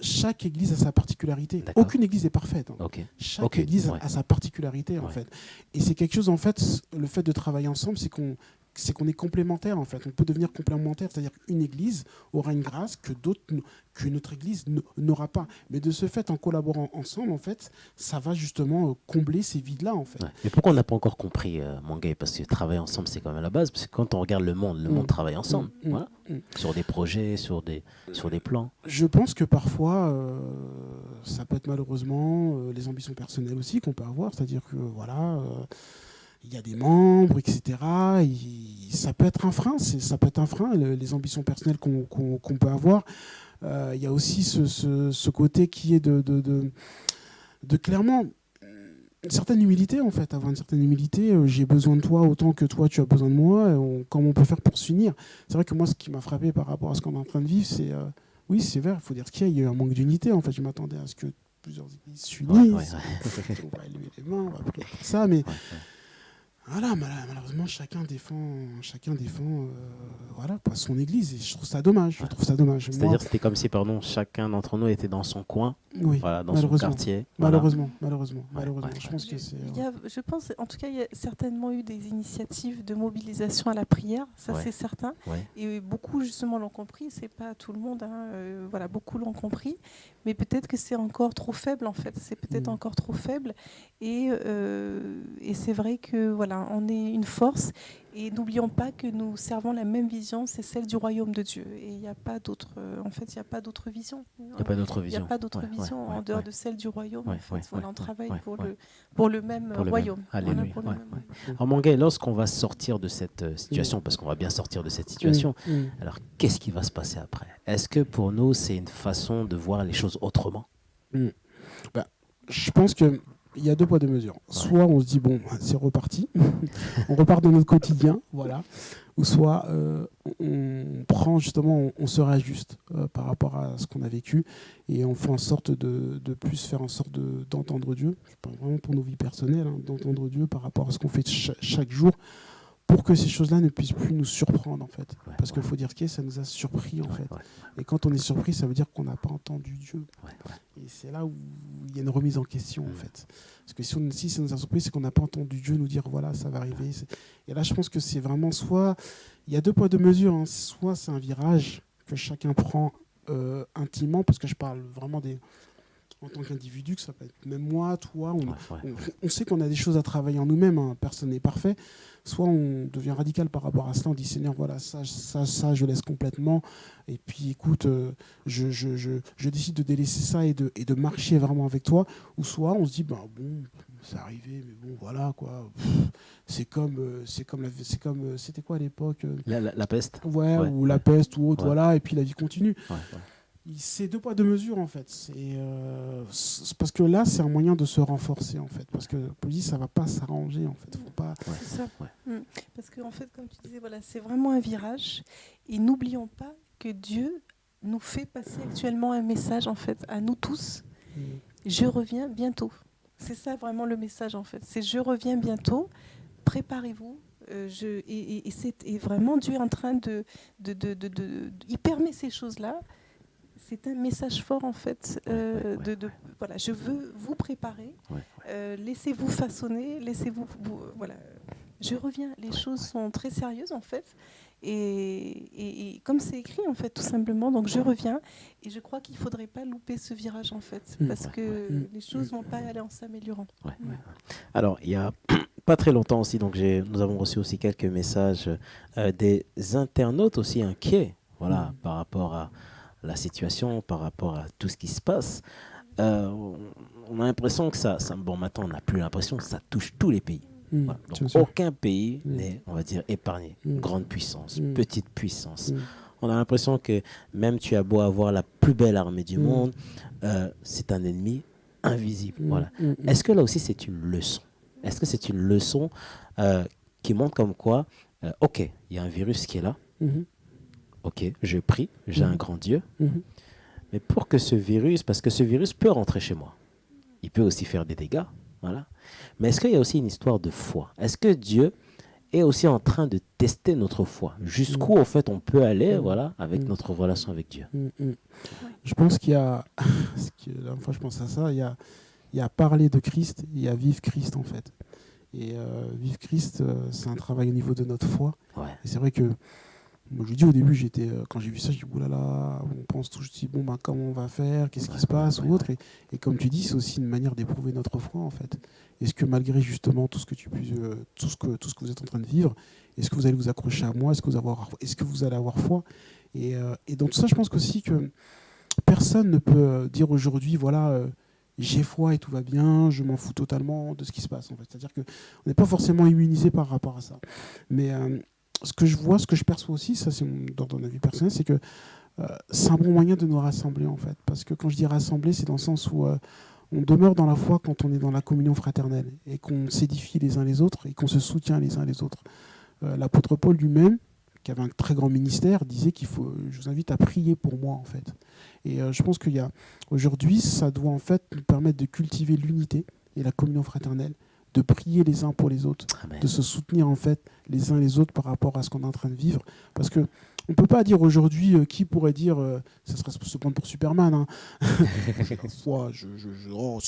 B: chaque église a sa particularité.
A: D'accord.
B: Aucune église est parfaite. Hein. Chaque église a sa particularité en fait. Et c'est quelque chose en fait. Le fait de travailler ensemble, c'est qu'on est complémentaires en fait. On peut devenir complémentaires, c'est-à-dire qu'une église aura une grâce qu'une autre église n'aura pas. Mais de ce fait, en collaborant ensemble, en fait, ça va justement combler ces vides-là en fait.
A: Mais pourquoi on n'a pas encore compris, Mangué? Parce que travailler ensemble, c'est quand même la base. Parce que quand on regarde le monde travaille ensemble. Sur des projets, sur des plans.
B: Je pense que parfois, ça peut être malheureusement les ambitions personnelles aussi qu'on peut avoir. C'est-à-dire que voilà. Il y a des membres, etc. Ça peut être un frein. Ça peut être un frein, les ambitions personnelles qu'on peut avoir. Il y a aussi ce côté qui est de clairement une certaine humilité, en fait. Avoir une certaine humilité. J'ai besoin de toi autant que toi, tu as besoin de moi. Comment on peut faire pour s'unir? C'est vrai que moi, ce qui m'a frappé par rapport à ce qu'on est en train de vivre, c'est... oui, c'est vrai, il faut dire ce qu'il y a. Il y a eu un manque d'unité. En fait, je m'attendais à ce que plusieurs églises s'unissent. On va élever les mains, on va prier pour ça, mais... Voilà, malheureusement, chacun défend voilà, quoi, son église. Et je trouve ça dommage. Je
A: Ouais.
B: trouve ça dommage. Moi,
A: C'est-à-dire, c'était comme si, pardon, chacun d'entre nous était dans son coin,
B: oui,
A: voilà, dans son
B: malheureusement.
A: quartier. Voilà.
B: Malheureusement.
A: Ouais.
B: Je pense que c'est.
C: Je pense, en tout cas, il y a certainement eu des initiatives de mobilisation à la prière, ça
A: Ouais.
C: c'est certain.
A: Ouais.
C: Et beaucoup justement l'ont compris, c'est pas tout le monde, hein, voilà, beaucoup l'ont compris, mais peut-être que c'est encore trop faible en fait, c'est peut-être encore trop faible. Et c'est vrai que voilà, on est une force. Et n'oublions pas que nous servons la même vision, c'est celle du royaume de Dieu. Et il n'y a pas d'autre, en fait, il n'y a pas d'autre vision.
A: Il n'y a pas d'autre
C: Il n'y a
A: vision.
C: pas d'autre
A: Ouais,
C: vision
A: ouais,
C: en dehors
A: ouais.
C: de celle du royaume.
A: Ouais,
C: En fait.
A: ouais,
C: Voilà,
A: ouais,
C: on travaille
A: ouais,
C: pour,
A: ouais.
C: pour le même
A: Pour le
C: royaume.
A: même. Alléluia.
C: Voilà, pour le
A: Ouais,
C: même
A: ouais.
C: royaume.
A: Alors, mon gars, lorsqu'on va sortir de cette situation, parce qu'on va bien sortir de cette situation, alors qu'est-ce qui va se passer après? Est-ce que pour nous, c'est une façon de voir les choses autrement?
B: Bah, je pense qu'il y a deux poids, deux mesures. Soit on se dit, bon, c'est reparti, on repart dans notre quotidien, voilà. Ou soit on prend justement, on se réajuste par rapport à ce qu'on a vécu et on fait en sorte de plus faire en sorte d'entendre Dieu. Je parle vraiment pour nos vies personnelles, hein, d'entendre Dieu par rapport à ce qu'on fait chaque jour, pour que ces choses-là ne puissent plus nous surprendre en fait.
A: Ouais,
B: Parce qu'il faut dire que ça nous a surpris en fait.
A: Ouais.
B: Et quand on est surpris, ça veut dire qu'on n'a pas entendu Dieu. Et c'est là où il y a une remise en question en fait. Parce que si ça nous a surpris, c'est qu'on n'a pas entendu Dieu nous dire voilà, ça va arriver. Et là, je pense que c'est vraiment soit, il y a deux poids, deux mesures, hein. Soit c'est un virage que chacun prend intimement, parce que je parle vraiment en tant qu'individu, que ça peut être même moi, toi, on sait qu'on a des choses à travailler en nous-mêmes, hein, personne n'est parfait. Soit on devient radical par rapport à cela, on dit Seigneur, voilà, ça, je laisse complètement. Et puis écoute, je décide de délaisser ça et de marcher vraiment avec toi. Ou soit on se dit, bon, c'est arrivé, mais bon, voilà, quoi. C'était quoi à l'époque
A: La peste.
B: Ou la peste ou autre, voilà, et puis la vie continue.
A: Ouais.
B: C'est deux poids, deux mesures, en fait. C'est parce que là, c'est un moyen de se renforcer, en fait. Parce que la police, ça ne va pas s'arranger, en fait. Faut pas...
C: C'est ça. Parce qu'en fait, comme tu disais, voilà, c'est vraiment un virage. Et n'oublions pas que Dieu nous fait passer actuellement un message, en fait, à nous tous. Je reviens bientôt. C'est ça vraiment le message, en fait. C'est je reviens bientôt. Préparez-vous. Et vraiment, Dieu est en train il permet ces choses-là. C'est un message fort en fait. Voilà, je veux vous préparer. Laissez-vous façonner, voilà. Je reviens. Les choses sont très sérieuses en fait. Et comme c'est écrit en fait, tout simplement. Donc je reviens. Et je crois qu'il ne faudrait pas louper ce virage en fait, parce que les choses ne vont pas aller en s'améliorant.
A: Alors il y a pas très longtemps aussi, donc nous avons reçu aussi quelques messages des internautes aussi inquiets, voilà, par rapport à la situation, par rapport à tout ce qui se passe. On a l'impression que bon, maintenant on n'a plus l'impression que ça touche tous les pays. Voilà. Donc aucun pays n'est, on va dire, épargné. Grande puissance, petite puissance. On a l'impression que même tu as beau avoir la plus belle armée du monde, c'est un ennemi invisible. Voilà. Est-ce que là aussi c'est une leçon? Est-ce que c'est une leçon qui montre comme quoi, ok, il y a un virus qui est là. Ok, je prie, j'ai un grand Dieu. Mais pour que ce virus, parce que ce virus peut rentrer chez moi, il peut aussi faire des dégâts. Voilà. Mais est-ce qu'il y a aussi une histoire de foi? Est-ce que Dieu est aussi en train de tester notre foi? Jusqu'où, en fait, on peut aller voilà, avec notre relation avec Dieu?
B: Je pense qu'il y a, la dernière fois je pense à ça, il y a parler de Christ, il y a vivre Christ, en fait. Et vivre Christ, c'est un travail au niveau de notre foi. Et c'est vrai que moi, je dis au début, quand j'ai vu ça, je dis oulala, on pense tout, je dis bon, comment on va faire, qu'est-ce qui se passe ou autre. Et comme tu dis, c'est aussi une manière d'éprouver notre foi en fait. Est-ce que malgré justement tout ce que vous êtes en train de vivre, est-ce que vous allez vous accrocher à moi, est-ce que vous allez avoir foi? Et dans tout ça, je pense aussi que personne ne peut dire aujourd'hui voilà. J'ai foi et tout va bien, je m'en fous totalement de ce qui se passe en fait. C'est-à-dire qu'on n'est pas forcément immunisé par rapport à ça. Mais ce que je vois, ce que je perçois aussi, ça c'est dans ma vie personnelle, c'est que c'est un bon moyen de nous rassembler en fait. Parce que quand je dis rassembler, c'est dans le sens où on demeure dans la foi quand on est dans la communion fraternelle et qu'on s'édifie les uns les autres et qu'on se soutient les uns les autres. L'apôtre Paul lui-même, qui avait un très grand ministère, disait je vous invite à prier pour moi en fait. Et je pense qu'il y a aujourd'hui, ça doit en fait nous permettre de cultiver l'unité et la communion fraternelle, de prier les uns pour les autres,
A: Amen.
B: de se soutenir en fait les uns les autres par rapport à ce qu'on est en train de vivre. Parce que on peut pas dire aujourd'hui qui pourrait dire, ça serait se prendre pour Superman. Hein. Ce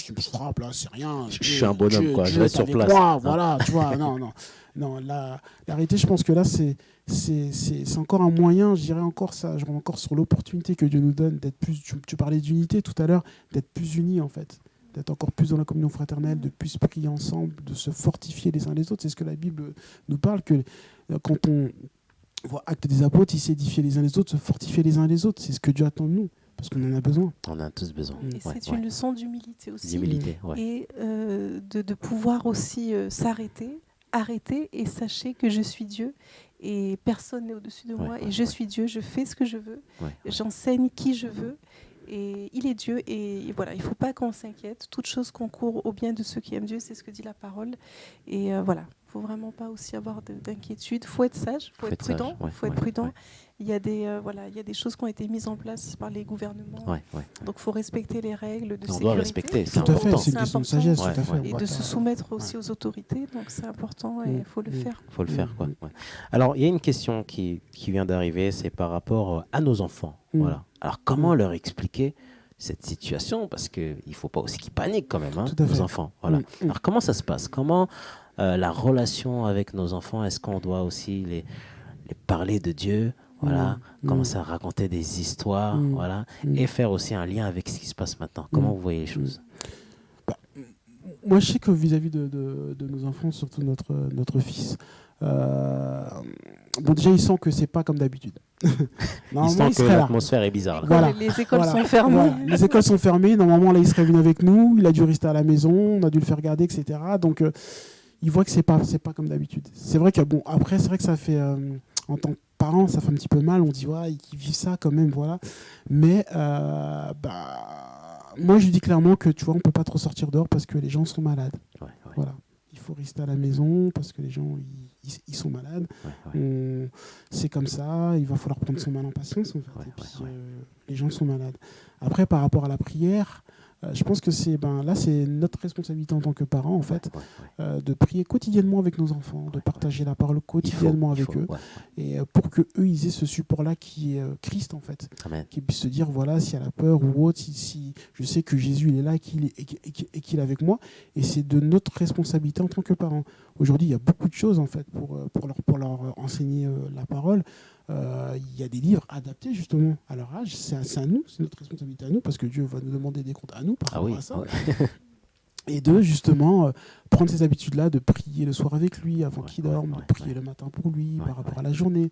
B: qui me frappe là, c'est rien.
A: Je suis un bonhomme, quoi. Je reste sur place.
B: Voilà, tu vois. Non. La réalité, je pense que là, c'est encore un moyen. Je dirais encore ça. Je rentre encore sur l'opportunité que Dieu nous donne d'être plus. Tu parlais d'unité tout à l'heure, d'être plus unis en fait. D'être encore plus dans la communion fraternelle, de plus prier ensemble, de se fortifier les uns les autres. C'est ce que la Bible nous parle, que quand on voit Actes des Apôtres, ils s'édifiaient les uns les autres, se fortifier les uns les autres. C'est ce que Dieu attend de nous, parce qu'on en a besoin.
A: On a tous besoin.
C: Et c'est une leçon d'humilité aussi.
A: D'humilité, ouais.
C: Et de pouvoir aussi s'arrêter, arrêter et sachez que je suis Dieu et personne n'est au-dessus de moi. Et je suis Dieu, je fais ce que je veux, j'enseigne qui je veux. Et il est Dieu et voilà, il ne faut pas qu'on s'inquiète. Toute chose concourt au bien de ceux qui aiment Dieu, c'est ce que dit la parole. Et voilà, il ne faut vraiment pas aussi avoir d'inquiétude. Il faut être sage, il faut être prudent. Il y a des choses qui ont été mises en place par les gouvernements. Donc il faut respecter les règles de sécurité.
A: On doit respecter, c'est
B: tout à fait,
A: important.
B: c'est une question de sagesse. Tout à fait.
C: Et de se soumettre aussi aux autorités, donc c'est important et il faut le faire.
A: Il faut le faire, quoi. Alors, il y a une question qui vient d'arriver, c'est par rapport à nos enfants. Voilà. Alors, comment leur expliquer cette situation? Parce qu'il ne faut pas aussi qu'ils paniquent quand même, nos enfants. Voilà. Alors, comment ça se passe? Comment la relation avec nos enfants, est-ce qu'on doit aussi les parler de Dieu? Voilà, commencer à raconter des histoires, voilà, et faire aussi un lien avec ce qui se passe maintenant. Comment vous voyez les choses?
B: Moi, je sais que vis-à-vis de nos enfants, surtout notre fils, déjà, il sent que c'est pas comme d'habitude.
A: Il sent que l'atmosphère est bizarre. Là.
C: Voilà. Les écoles sont fermées.
B: Voilà. Les écoles sont fermées. Normalement, là, il serait venu avec nous. Il a dû rester à la maison. On a dû le faire garder, etc. Donc, il voit que c'est pas comme d'habitude. C'est vrai que après, c'est vrai que ça fait en tant que parents, ça fait un petit peu mal. On dit ils vivent ça quand même, voilà. Mais moi, je lui dis clairement que tu vois, on peut pas trop sortir dehors parce que les gens sont malades. Voilà. Il faut rester à la maison parce que les gens ils sont malades. C'est comme ça. Il va falloir prendre son mal en patience. En fait. Et puis, les gens sont malades. Après, par rapport à la prière. Je pense que c'est notre responsabilité en tant que parents en fait, de prier quotidiennement avec nos enfants, de partager la parole quotidiennement avec eux, et pour que eux ils aient ce support-là qui est Christ en fait, qu'ils puissent se dire voilà, s'il y a la peur ou autre, si je sais que Jésus il est là et qu'il est avec moi, et c'est de notre responsabilité en tant que parents. Aujourd'hui il y a beaucoup de choses en fait pour leur enseigner la parole. Il y a des livres adaptés justement à leur âge. C'est à nous, c'est notre responsabilité à nous, parce que Dieu va nous demander des comptes à nous par rapport à ça. Et de justement prendre ces habitudes-là, de prier le soir avec lui avant qu'il dorme, de prier le matin pour lui par rapport à la journée,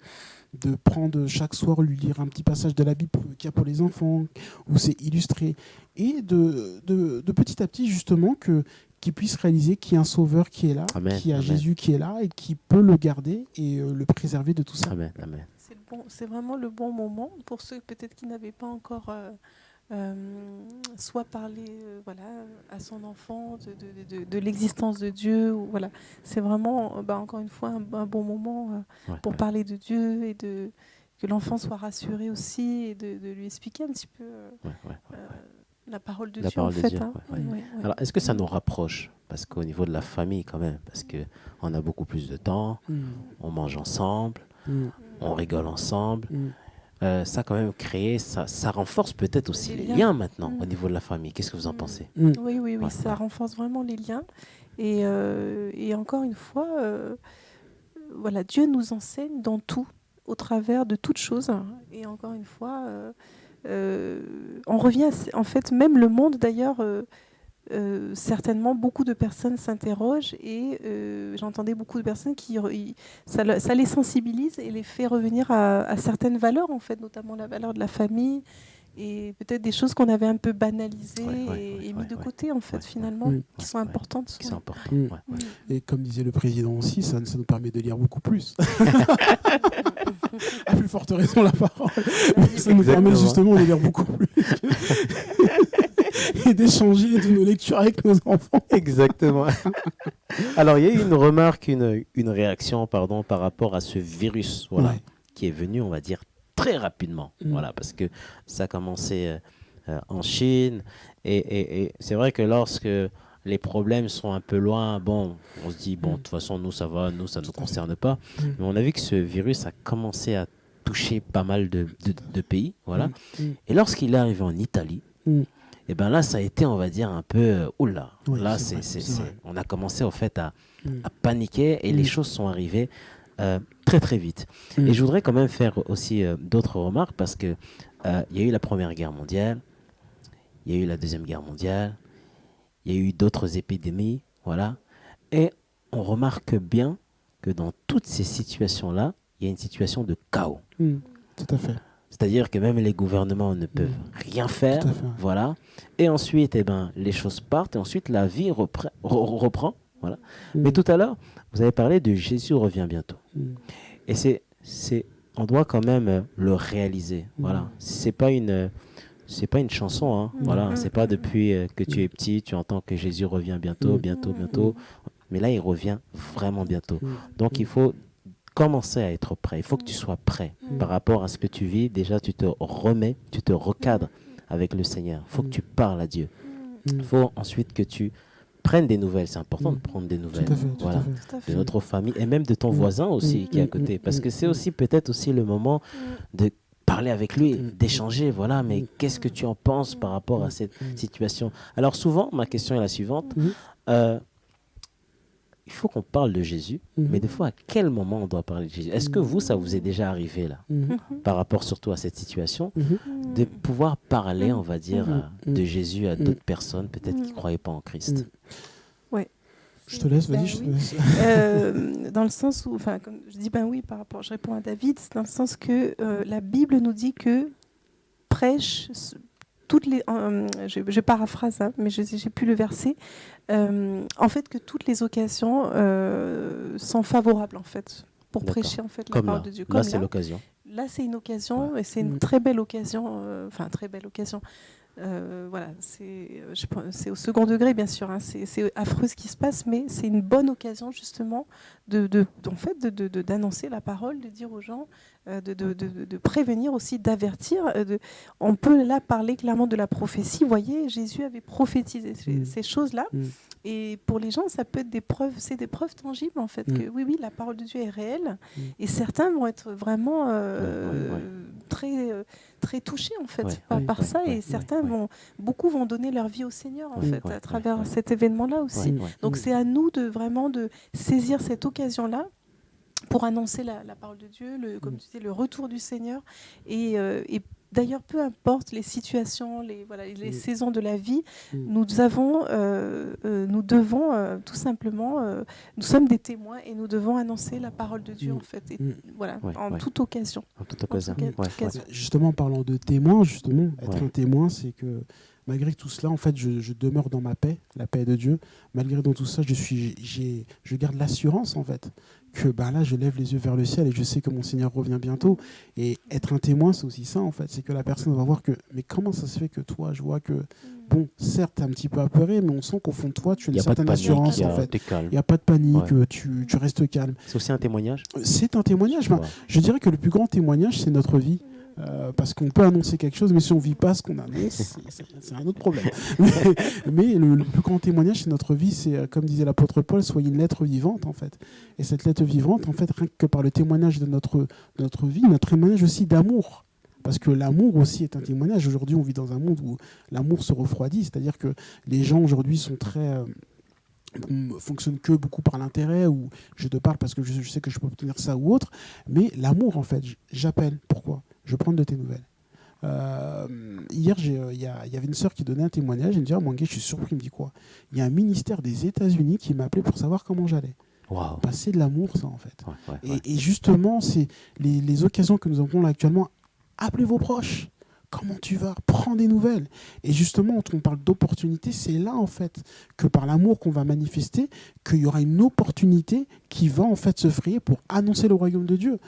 B: de prendre chaque soir, lui lire un petit passage de la Bible qu'il y a pour les enfants, où c'est illustré, et de petit à petit justement qu'il puisse réaliser qu'il y a un sauveur qui est là, qu'il y a Jésus qui est là et qui peut le garder et le préserver de tout ça.
A: Amen.
C: C'est vraiment le bon moment pour ceux peut-être qui n'avaient pas encore soit parlé à son enfant de l'existence de Dieu. Voilà. C'est vraiment, encore une fois, un bon moment pour parler de Dieu et que l'enfant soit rassuré aussi et de lui expliquer un petit peu la parole de Dieu. En fait,
A: Alors, est-ce que ça nous rapproche? Parce qu'au niveau de la famille, quand même, parce qu'on a beaucoup plus de temps, on mange ensemble, on rigole ensemble. Ça, quand même, ça renforce peut-être aussi les liens maintenant au niveau de la famille. Qu'est-ce que vous en pensez?
C: Oui, ça renforce vraiment les liens. Et encore une fois, Dieu nous enseigne dans tout, au travers de toutes choses. Et encore une fois, on revient, en fait, même le monde d'ailleurs, certainement beaucoup de personnes s'interrogent et j'entendais beaucoup de personnes ça les sensibilise et les fait revenir à certaines valeurs, en fait, notamment la valeur de la famille et peut-être des choses qu'on avait un peu banalisées et mis de côté, en fait, finalement, qui sont importantes.
A: Qui sont importantes.
B: Et comme disait le président aussi, ça nous permet de lire beaucoup plus. À plus forte raison, la parole. Ça nous permet justement de lire beaucoup plus. Et d'échanger de nos lectures avec nos enfants.
A: Exactement. Alors, il y a eu une remarque, une réaction par rapport à ce virus qui est venu, on va dire, très rapidement. Voilà, parce que ça a commencé en Chine. Et c'est vrai que lorsque les problèmes sont un peu loin, bon, on se dit, bon, de toute façon, nous, ça va, nous, ça ne nous concerne pas. Mais on a vu que ce virus a commencé à toucher pas mal de pays, voilà. Et lorsqu'il est arrivé en Italie, et ben là, ça a été, on va dire, un peu, oula,
B: Oui,
A: là,
B: c'est vrai.
A: on a commencé, en fait, à paniquer et les choses sont arrivées très, très vite. Et je voudrais quand même faire aussi d'autres remarques parce que il y a eu la Première Guerre mondiale, il y a eu la Deuxième Guerre mondiale, il y a eu d'autres épidémies, voilà. Et on remarque bien que dans toutes ces situations-là, il y a une situation de chaos.
B: Tout à fait.
A: C'est-à-dire que même les gouvernements ne peuvent rien faire,
B: Tout à fait.
A: voilà. Et ensuite, eh ben, les choses partent et ensuite la vie reprend, voilà. Mais tout à l'heure, vous avez parlé de Jésus revient bientôt. Et on doit quand même le réaliser, voilà. C'est pas une chanson, hein. Voilà. C'est pas depuis que tu es petit, tu entends que Jésus revient bientôt, bientôt, bientôt. Mais là, il revient vraiment bientôt. Donc, il faut commencer à être prêt. Il faut que tu sois prêt par rapport à ce que tu vis. Déjà, tu te remets, tu te recadres avec le Seigneur. Il faut que tu parles à Dieu. Il faut ensuite que tu prennes des nouvelles. C'est important de prendre des nouvelles. Voilà. De notre famille et même de ton voisin aussi qui est à côté. Parce que c'est aussi peut-être aussi le moment de parler avec lui, d'échanger. Voilà, mais qu'est-ce que tu en penses par rapport à cette situation? Alors souvent, ma question est la suivante. Il faut qu'on parle de Jésus, mais des fois, à quel moment on doit parler de Jésus? Est-ce que vous, ça vous est déjà arrivé là, par rapport surtout à cette situation, de pouvoir parler, on va dire, de Jésus à d'autres personnes, peut-être qui ne croyaient pas en Christ?
C: Oui.
B: Je te laisse, vas-y.
C: Dans le sens où, enfin, comme je dis ben oui par rapport, je réponds à David, c'est dans le sens que la Bible nous dit que prêche toutes les, je paraphrase, hein, mais j'ai plus le verset. En fait, que toutes les occasions sont favorables en fait pour prêcher en fait la parole de Dieu.
A: Comme là, c'est l'occasion.
C: Là, c'est une occasion et c'est une très belle occasion. Enfin, très belle occasion. Voilà, c'est au second degré bien sûr, hein, c'est affreux ce qui se passe, mais c'est une bonne occasion justement d'annoncer la parole, de dire aux gens, de prévenir aussi, d'avertir. On peut là parler clairement de la prophétie. Vous voyez, Jésus avait prophétisé ces choses-là. Et pour les gens, ça peut être des preuves, c'est des preuves tangibles en fait, que oui, la parole de Dieu est réelle. Et certains vont être vraiment très touchés en fait par ça, et certains beaucoup vont donner leur vie au Seigneur en fait à travers cet événement-là aussi. Donc c'est à nous de vraiment de saisir cette occasion-là pour annoncer la parole de Dieu, comme tu dis, le retour du Seigneur. Et d'ailleurs, peu importe les situations, les saisons de la vie, nous devons tout simplement, nous sommes des témoins et nous devons annoncer la parole de Dieu en fait, et, en toute occasion.
A: En toute occasion.
B: Justement, en parlant de témoin, être un témoin, c'est que malgré tout cela, en fait, je demeure dans ma paix, la paix de Dieu. Malgré dans tout ça, je garde l'assurance, en fait, que là, je lève les yeux vers le ciel et je sais que mon Seigneur revient bientôt. Et être un témoin, c'est aussi ça, en fait. C'est que la personne va voir que, mais comment ça se fait que toi, je vois que, bon, certes, t'es un petit peu apeuré, mais on sent qu'au fond de toi, tu as une certaine assurance, en fait. Il n'y a pas de panique, tu restes calme.
A: C'est aussi un témoignage?
B: C'est un témoignage. Je dirais que le plus grand témoignage, c'est notre vie. Parce qu'on peut annoncer quelque chose, mais si on ne vit pas ce qu'on annonce, c'est un autre problème. mais le plus grand témoignage, c'est notre vie. C'est, comme disait l'apôtre Paul, soyez une lettre vivante, en fait. Et cette lettre vivante, en fait, rien que par le témoignage de notre vie, notre témoignage aussi d'amour. Parce que l'amour aussi est un témoignage. Aujourd'hui, on vit dans un monde où l'amour se refroidit. C'est-à-dire que les gens, aujourd'hui, sont très... fonctionne que beaucoup par l'intérêt, ou je te parle parce que je sais que je peux obtenir ça ou autre, mais l'amour, en fait, j'appelle. Pourquoi? Je prends de tes nouvelles. Hier, il y avait une sœur qui donnait un témoignage. Elle me dit, Mwangué, je suis surpris. Il me dit quoi? Il y a un ministère des États-Unis qui m'a appelé pour savoir comment j'allais.
A: Wow.
B: C'est de l'amour, ça, en fait. Et justement, c'est les occasions que nous avons là actuellement. Appelez vos proches. Comment tu vas? Prends des nouvelles. Et justement, quand on parle d'opportunité, c'est là, en fait, que par l'amour qu'on va manifester, qu'il y aura une opportunité qui va, en fait, se frayer pour annoncer le royaume de Dieu.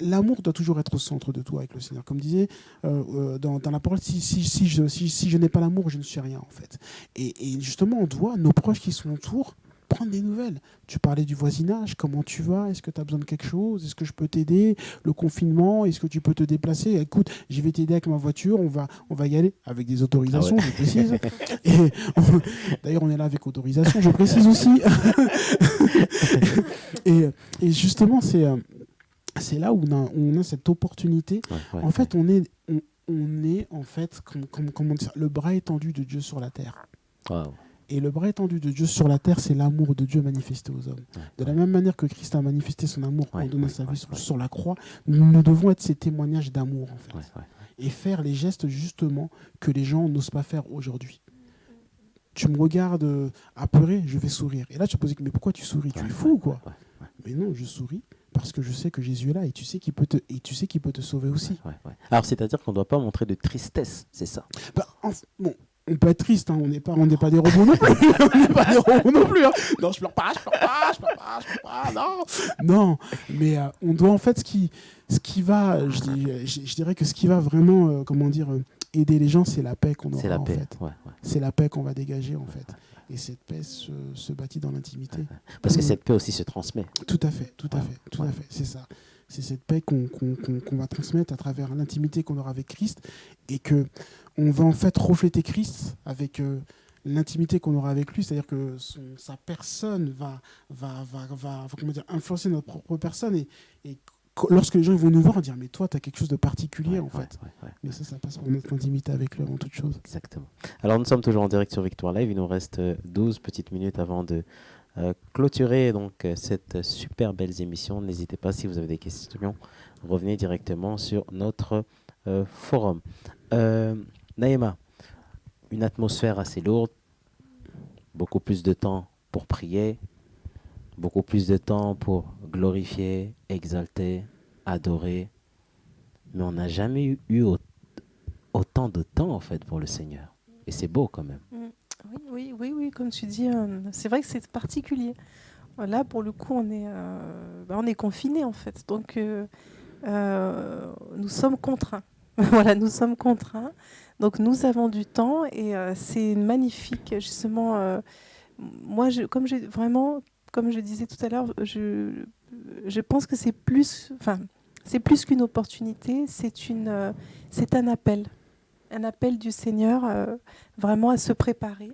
B: L'amour doit toujours être au centre de tout avec le Seigneur. Comme disait dans la parole, si je n'ai pas l'amour, je ne suis rien, en fait. Et justement, on doit, nos proches qui sont autour, prendre des nouvelles. Tu parlais du voisinage, comment tu vas? Est-ce que tu as besoin de quelque chose? Est-ce que je peux t'aider? Le confinement, est-ce que tu peux te déplacer? Écoute, je vais t'aider avec ma voiture, on va y aller avec des autorisations, je précise. Et d'ailleurs, on est là avec autorisation, je précise aussi. et justement, c'est là où on a cette opportunité. En fait, on est en fait, comment dire, le bras étendu de Dieu sur la terre.
A: Wow.
B: Et le bras étendu de Dieu sur la terre, c'est l'amour de Dieu manifesté aux hommes. De la même manière que Christ a manifesté son amour en donnant sa vie sur la croix, nous devons être ces témoignages d'amour, en fait. Et faire les gestes, justement, que les gens n'osent pas faire aujourd'hui. Tu me regardes apeuré, je vais sourire. Et là, tu te poses, mais pourquoi tu souris? Tu es fou, quoi. Mais non, je souris parce que je sais que Jésus est là et tu sais qu'il peut te sauver aussi.
A: Alors, c'est-à-dire qu'on ne doit pas montrer de tristesse, c'est ça?
B: Bon, on peut être triste, hein. On n'est pas des robots non plus. On n'est pas des robots non plus. Hein. Non, je pleure pas, non. Non, mais on doit en fait ce qui va, je dirais que ce qui va vraiment, aider les gens, c'est la paix qu'on aura.
A: C'est la paix,
B: fait. C'est la paix qu'on va dégager en fait. Et cette paix se bâtit dans l'intimité.
A: Parce que cette paix aussi se transmet.
B: Tout à fait, c'est ça. C'est cette paix qu'on va transmettre à travers l'intimité qu'on aura avec Christ et que on va en fait refléter Christ avec l'intimité qu'on aura avec lui, c'est-à-dire que sa personne va influencer notre propre personne et lorsque les gens vont nous voir, on va dire mais toi tu as quelque chose de particulier en fait. Mais ça passe par notre intimité avec lui avant toute chose.
A: Exactement. Alors nous sommes toujours en direct sur Victoire Live, il nous reste 12 petites minutes avant de clôturer donc cette super belle émission. N'hésitez pas, si vous avez des questions, revenez directement sur notre forum. Naïma, une atmosphère assez lourde, beaucoup plus de temps pour prier, beaucoup plus de temps pour glorifier, exalter, adorer, mais on n'a jamais eu autant de temps en fait pour le Seigneur. Et c'est beau quand même.
C: Oui, comme tu dis, c'est vrai que c'est particulier. Là, pour le coup, on est confinés, en fait. Donc, nous sommes contraints. Voilà, nous sommes contraints. Donc, nous avons du temps et c'est magnifique, justement. Moi, comme je disais tout à l'heure, je pense que c'est plus qu'une opportunité, c'est un appel. Un appel du Seigneur vraiment à se préparer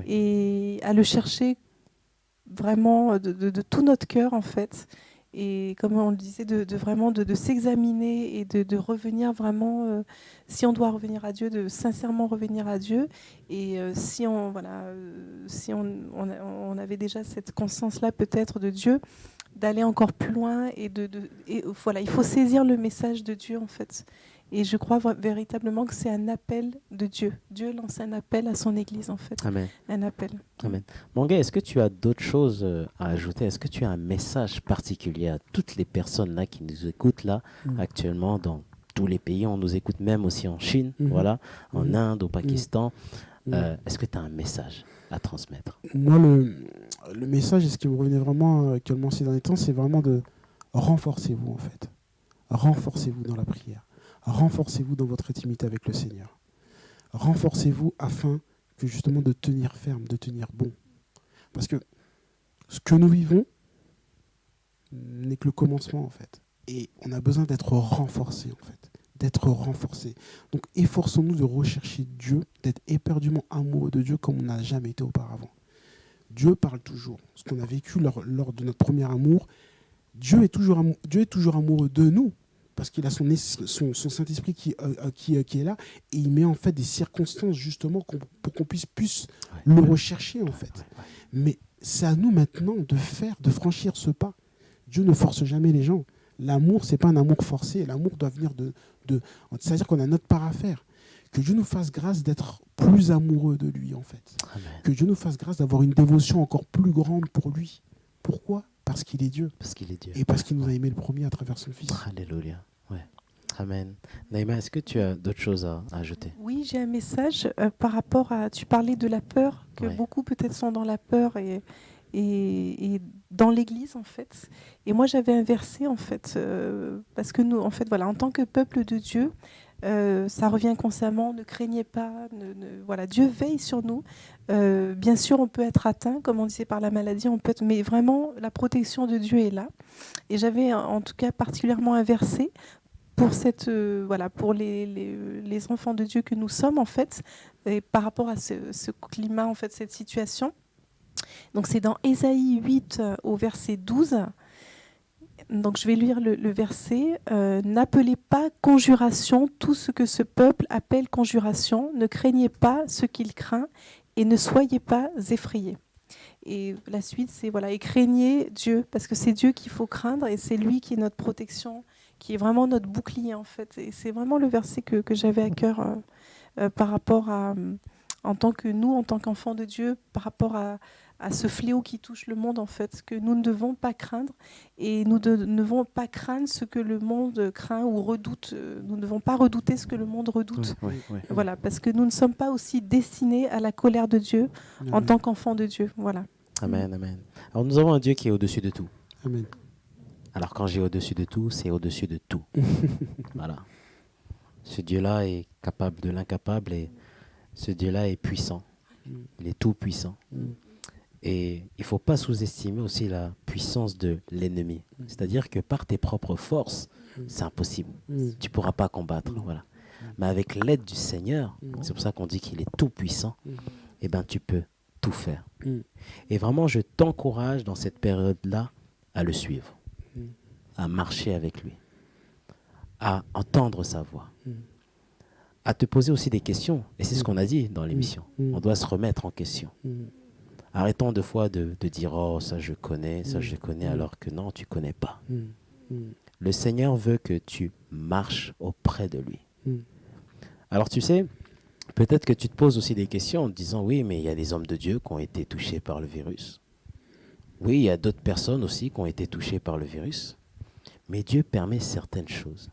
C: et à le chercher vraiment de tout notre cœur en fait. Et comme on le disait, vraiment de s'examiner et de revenir vraiment, si on doit revenir à Dieu, de sincèrement revenir à Dieu. Et si on avait déjà cette conscience-là peut-être de Dieu, d'aller encore plus loin et voilà, il faut saisir le message de Dieu en fait. Et je crois véritablement que c'est un appel de Dieu. Dieu lance un appel à son Église, en fait.
A: Amen.
C: Un appel.
A: Amen. Mon gars, est-ce que tu as d'autres choses à ajouter? Est-ce que tu as un message particulier à toutes les personnes là qui nous écoutent là actuellement dans tous les pays? On nous écoute même aussi en Chine, voilà, en Inde, au Pakistan. Est-ce que tu as un message à transmettre?
B: Moi, le message, et ce qui me revenait vraiment actuellement ces derniers temps, c'est vraiment de renforcez-vous, en fait. Renforcez-vous dans la prière. Renforcez-vous dans votre intimité avec le Seigneur. Renforcez-vous afin que justement de tenir ferme, de tenir bon. Parce que ce que nous vivons n'est que le commencement en fait. Et on a besoin d'être renforcés en fait. D'être renforcés. Donc efforçons-nous de rechercher Dieu, d'être éperdument amoureux de Dieu comme on n'a jamais été auparavant. Dieu parle toujours. Ce qu'on a vécu lors de notre premier amour, Dieu est toujours amoureux de nous. Parce qu'il a son Saint-Esprit qui est là, et il met en fait des circonstances justement pour qu'on puisse le rechercher en fait. Mais c'est à nous maintenant de franchir ce pas. Dieu ne force jamais les gens. L'amour, c'est pas un amour forcé. L'amour doit venir c'est-à-dire qu'on a notre part à faire. Que Dieu nous fasse grâce d'être plus amoureux de lui en fait. Amen. Que Dieu nous fasse grâce d'avoir une dévotion encore plus grande pour lui. Pourquoi ? Parce qu'il est Dieu.
A: Parce qu'il est Dieu.
B: Et parce qu'il nous a aimé le premier à travers son Fils.
A: Alléluia. Ouais. Amen. Naïma, est-ce que tu as d'autres choses à ajouter?
C: Oui, j'ai un message par rapport à... Tu parlais de la peur, que beaucoup peut-être sont dans la peur et dans l'église en fait. Et moi j'avais un verset en fait, parce que nous en fait voilà, en tant que peuple de Dieu, ça revient constamment, ne craignez pas, voilà, Dieu veille sur nous. Bien sûr on peut être atteint, comme on disait, par la maladie, mais vraiment la protection de Dieu est là. Et j'avais en tout cas particulièrement un verset pour voilà, pour les enfants de Dieu que nous sommes en fait, et par rapport à ce climat en fait, cette situation. Donc c'est dans Ésaïe 8 au verset 12. Donc je vais lire le verset. N'appelez pas conjuration tout ce que ce peuple appelle conjuration. Ne craignez pas ce qu'il craint et ne soyez pas effrayés. Et la suite, c'est voilà, et craignez Dieu, parce que c'est Dieu qu'il faut craindre et c'est lui qui est notre protection, qui est vraiment notre bouclier en fait. Et c'est vraiment le verset que j'avais à cœur par rapport à, en tant qu'enfants de Dieu, par rapport à ce fléau qui touche le monde en fait, que nous ne devons pas craindre et nous ne devons pas craindre ce que le monde craint ou redoute. Nous ne devons pas redouter ce que le monde redoute.
A: Oui.
C: Voilà, parce que nous ne sommes pas aussi destinés à la colère de Dieu en tant qu'enfants de Dieu. Voilà.
A: Amen, amen. Alors nous avons un Dieu qui est au-dessus de tout.
B: Amen.
A: Alors quand j'ai au-dessus de tout, c'est au-dessus de tout. Voilà. Ce Dieu-là est capable de l'incapable et ce Dieu-là est puissant. Il est tout puissant. Et il ne faut pas sous-estimer aussi la puissance de l'ennemi. C'est-à-dire que par tes propres forces, c'est impossible. Tu ne pourras pas combattre. Voilà. Mais avec l'aide du Seigneur, c'est pour ça qu'on dit qu'il est tout puissant, eh ben, tu peux tout faire. Et vraiment, je t'encourage dans cette période-là à le suivre, à marcher avec lui, à entendre sa voix, à te poser aussi des questions. Et c'est ce qu'on a dit dans l'émission. On doit se remettre en question. Arrêtons de fois de dire « Oh, ça je connais, alors que non, tu ne connais pas. Le Seigneur veut que tu marches auprès de lui. Alors tu sais, peut-être que tu te poses aussi des questions en te disant « Oui, mais il y a des hommes de Dieu qui ont été touchés par le virus. Oui, il y a d'autres personnes aussi qui ont été touchées par le virus. Mais Dieu permet certaines choses.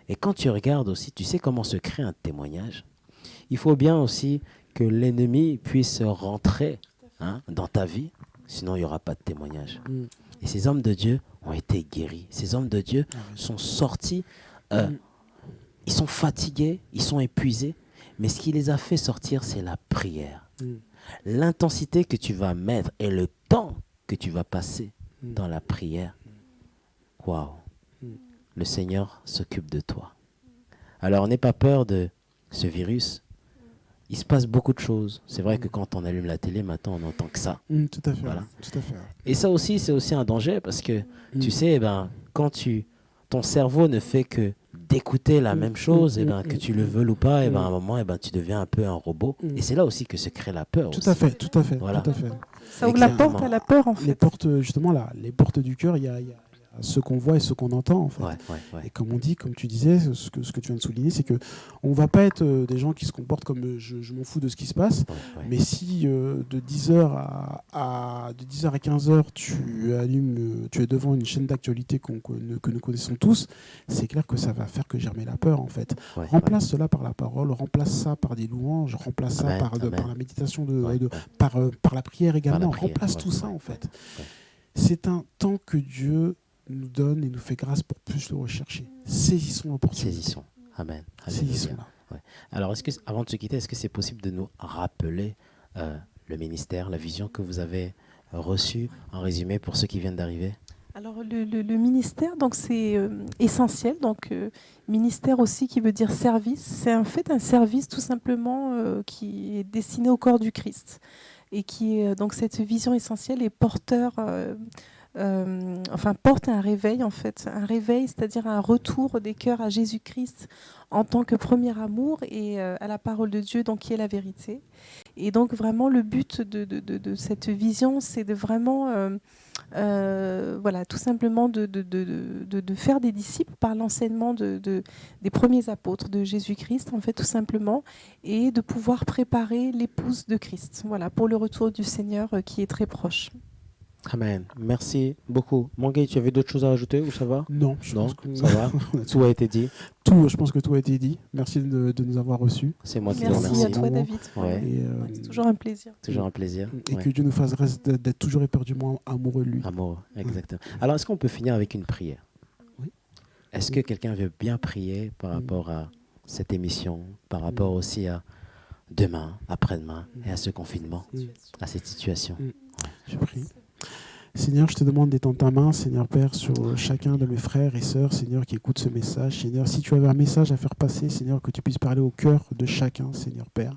A: Et quand tu regardes aussi, tu sais comment se crée un témoignage. Il faut bien aussi que l'ennemi puisse rentrer dans ta vie, sinon il n'y aura pas de témoignage. Et ces hommes de Dieu ont été guéris. Ces hommes de Dieu sont sortis, ils sont fatigués, ils sont épuisés, mais ce qui les a fait sortir, c'est la prière. L'intensité que tu vas mettre et le temps que tu vas passer dans la prière. Waouh! Le Seigneur s'occupe de toi. Alors n'aie pas peur de ce virus. Il se passe beaucoup de choses. C'est vrai que quand on allume la télé, maintenant, on n'entend que ça.
B: Tout à fait.
A: Voilà.
B: Tout à fait.
A: Et ça aussi, c'est aussi un danger parce que, tu sais, quand ton cerveau ne fait que d'écouter la même chose, que tu le veuilles ou pas, à un moment, tu deviens un peu un robot. Et c'est là aussi que se crée la peur.
B: Tout à fait.
A: Voilà.
B: Tout à fait.
C: Ça ouvre la porte à la peur en fait.
B: Les portes, justement, là, les portes du cœur, il y a ce qu'on voit et ce qu'on entend en fait. Et comme on dit, comme tu disais, ce que tu viens de souligner, c'est que on va pas être des gens qui se comportent comme je m'en fous de ce qui se passe, mais si de 10h à 15h tu es devant une chaîne d'actualité que nous connaissons tous, c'est clair que ça va faire que germer la peur en fait. Remplace cela par la parole, remplace ça par des louanges, remplace ça par la méditation, par la prière également, remplace tout ça en fait. C'est un temps que Dieu nous donne et nous fait grâce pour plus le rechercher. Saisissons l'opportunité.
A: Saisissons. Amen.
B: Saisissons-la.
A: Alors, avant de se quitter, est-ce que c'est possible de nous rappeler le ministère, la vision que vous avez reçue, en résumé, pour ceux qui viennent d'arriver?
C: Alors, le ministère, donc c'est essentiel. Donc, ministère aussi qui veut dire service. C'est en fait un service tout simplement qui est destiné au corps du Christ. Et qui est, donc cette vision essentielle est porteur... porte un réveil en fait, un réveil, c'est-à-dire un retour des cœurs à Jésus-Christ en tant que premier amour et à la parole de Dieu, donc qui est la vérité. Et donc vraiment le but de cette vision, c'est de vraiment, tout simplement de faire des disciples par l'enseignement des premiers apôtres de Jésus-Christ, en fait tout simplement, et de pouvoir préparer l'épouse de Christ, voilà, pour le retour du Seigneur qui est très proche.
A: Amen. Merci beaucoup. Mangay, tu avais d'autres choses à ajouter ou ça va?
B: Non, je
A: Non,
B: pense que
A: ça va. Tout a été dit.
B: je pense que tout a été dit. Merci de nous avoir reçus.
A: C'est moi qui te
C: Merci
A: remercie.
C: à toi, David.
A: Ouais.
B: Et,
C: C'est toujours un plaisir.
A: Toujours un plaisir.
B: et
A: Ouais.
B: que Dieu nous fasse reste d'être toujours éperdument amoureux de lui.
A: Amour, exactement. Alors, est-ce qu'on peut finir avec une prière?
B: Oui.
A: Est-ce que quelqu'un veut bien prier par rapport à cette émission, par rapport aussi à demain, après-demain et à ce confinement, à cette situation?
B: Je prie. Seigneur, je te demande d'étendre ta main, Seigneur Père, sur chacun de mes frères et sœurs, Seigneur, qui écoutent ce message. Seigneur, si tu avais un message à faire passer, Seigneur, que tu puisses parler au cœur de chacun, Seigneur Père.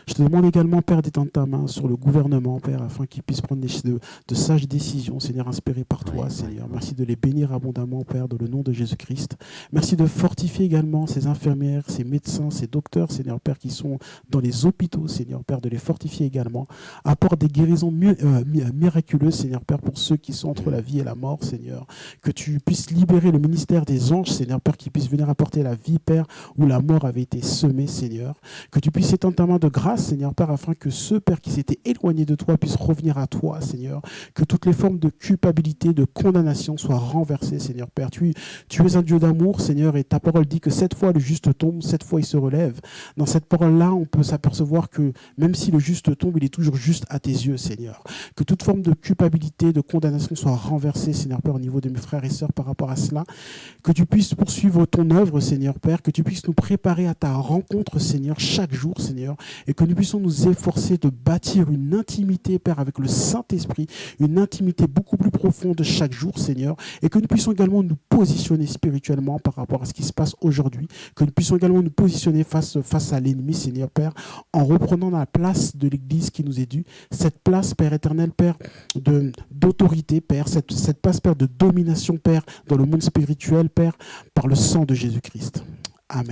B: Je te demande également, Père, d'étendre ta main sur le gouvernement, Père, afin qu'il puisse prendre de sages décisions, Seigneur, inspirées par toi, Seigneur. Merci de les bénir abondamment, Père, dans le nom de Jésus-Christ. Merci de fortifier également ces infirmières, ces médecins, ces docteurs, Seigneur Père, qui sont dans les hôpitaux, Seigneur Père, de les fortifier également. Apporte des guérisons miraculeuses, Seigneur Père, pour ceux qui sont entre la vie et la mort, Seigneur. Que tu puisses libérer le ministère des anges, Seigneur Père, qui puisse venir apporter la vie, Père, où la mort avait été semée, Seigneur. Que tu puisses étendre ta main de grâce, Seigneur Père, afin que ceux, Père, qui s'étaient éloignés de toi puissent revenir à toi, Seigneur. Que toutes les formes de culpabilité, de condamnation soient renversées, Seigneur Père. Tu es un Dieu d'amour, Seigneur, et ta parole dit que 7 fois le juste tombe, 7 fois il se relève. Dans cette parole-là, on peut s'apercevoir que même si le juste tombe, il est toujours juste à tes yeux, Seigneur. Que toute forme de culpabilité, de condamnation soit renversée, Seigneur Père, au niveau de mes frères et sœurs par rapport à cela. Que tu puisses poursuivre ton œuvre, Seigneur Père, que tu puisses nous préparer à ta rencontre, Seigneur, chaque jour, Seigneur, et que nous puissions nous efforcer de bâtir une intimité, Père, avec le Saint-Esprit, une intimité beaucoup plus profonde chaque jour, Seigneur, et que nous puissions également nous positionner spirituellement par rapport à ce qui se passe aujourd'hui, que nous puissions également nous positionner face à l'ennemi, Seigneur Père, en reprenant la place de l'Église qui nous est due, cette place, Père éternel, Père, d'autorité, Père, cette place, Père, de domination, Père, dans le monde spirituel, Père, par le sang de Jésus-Christ.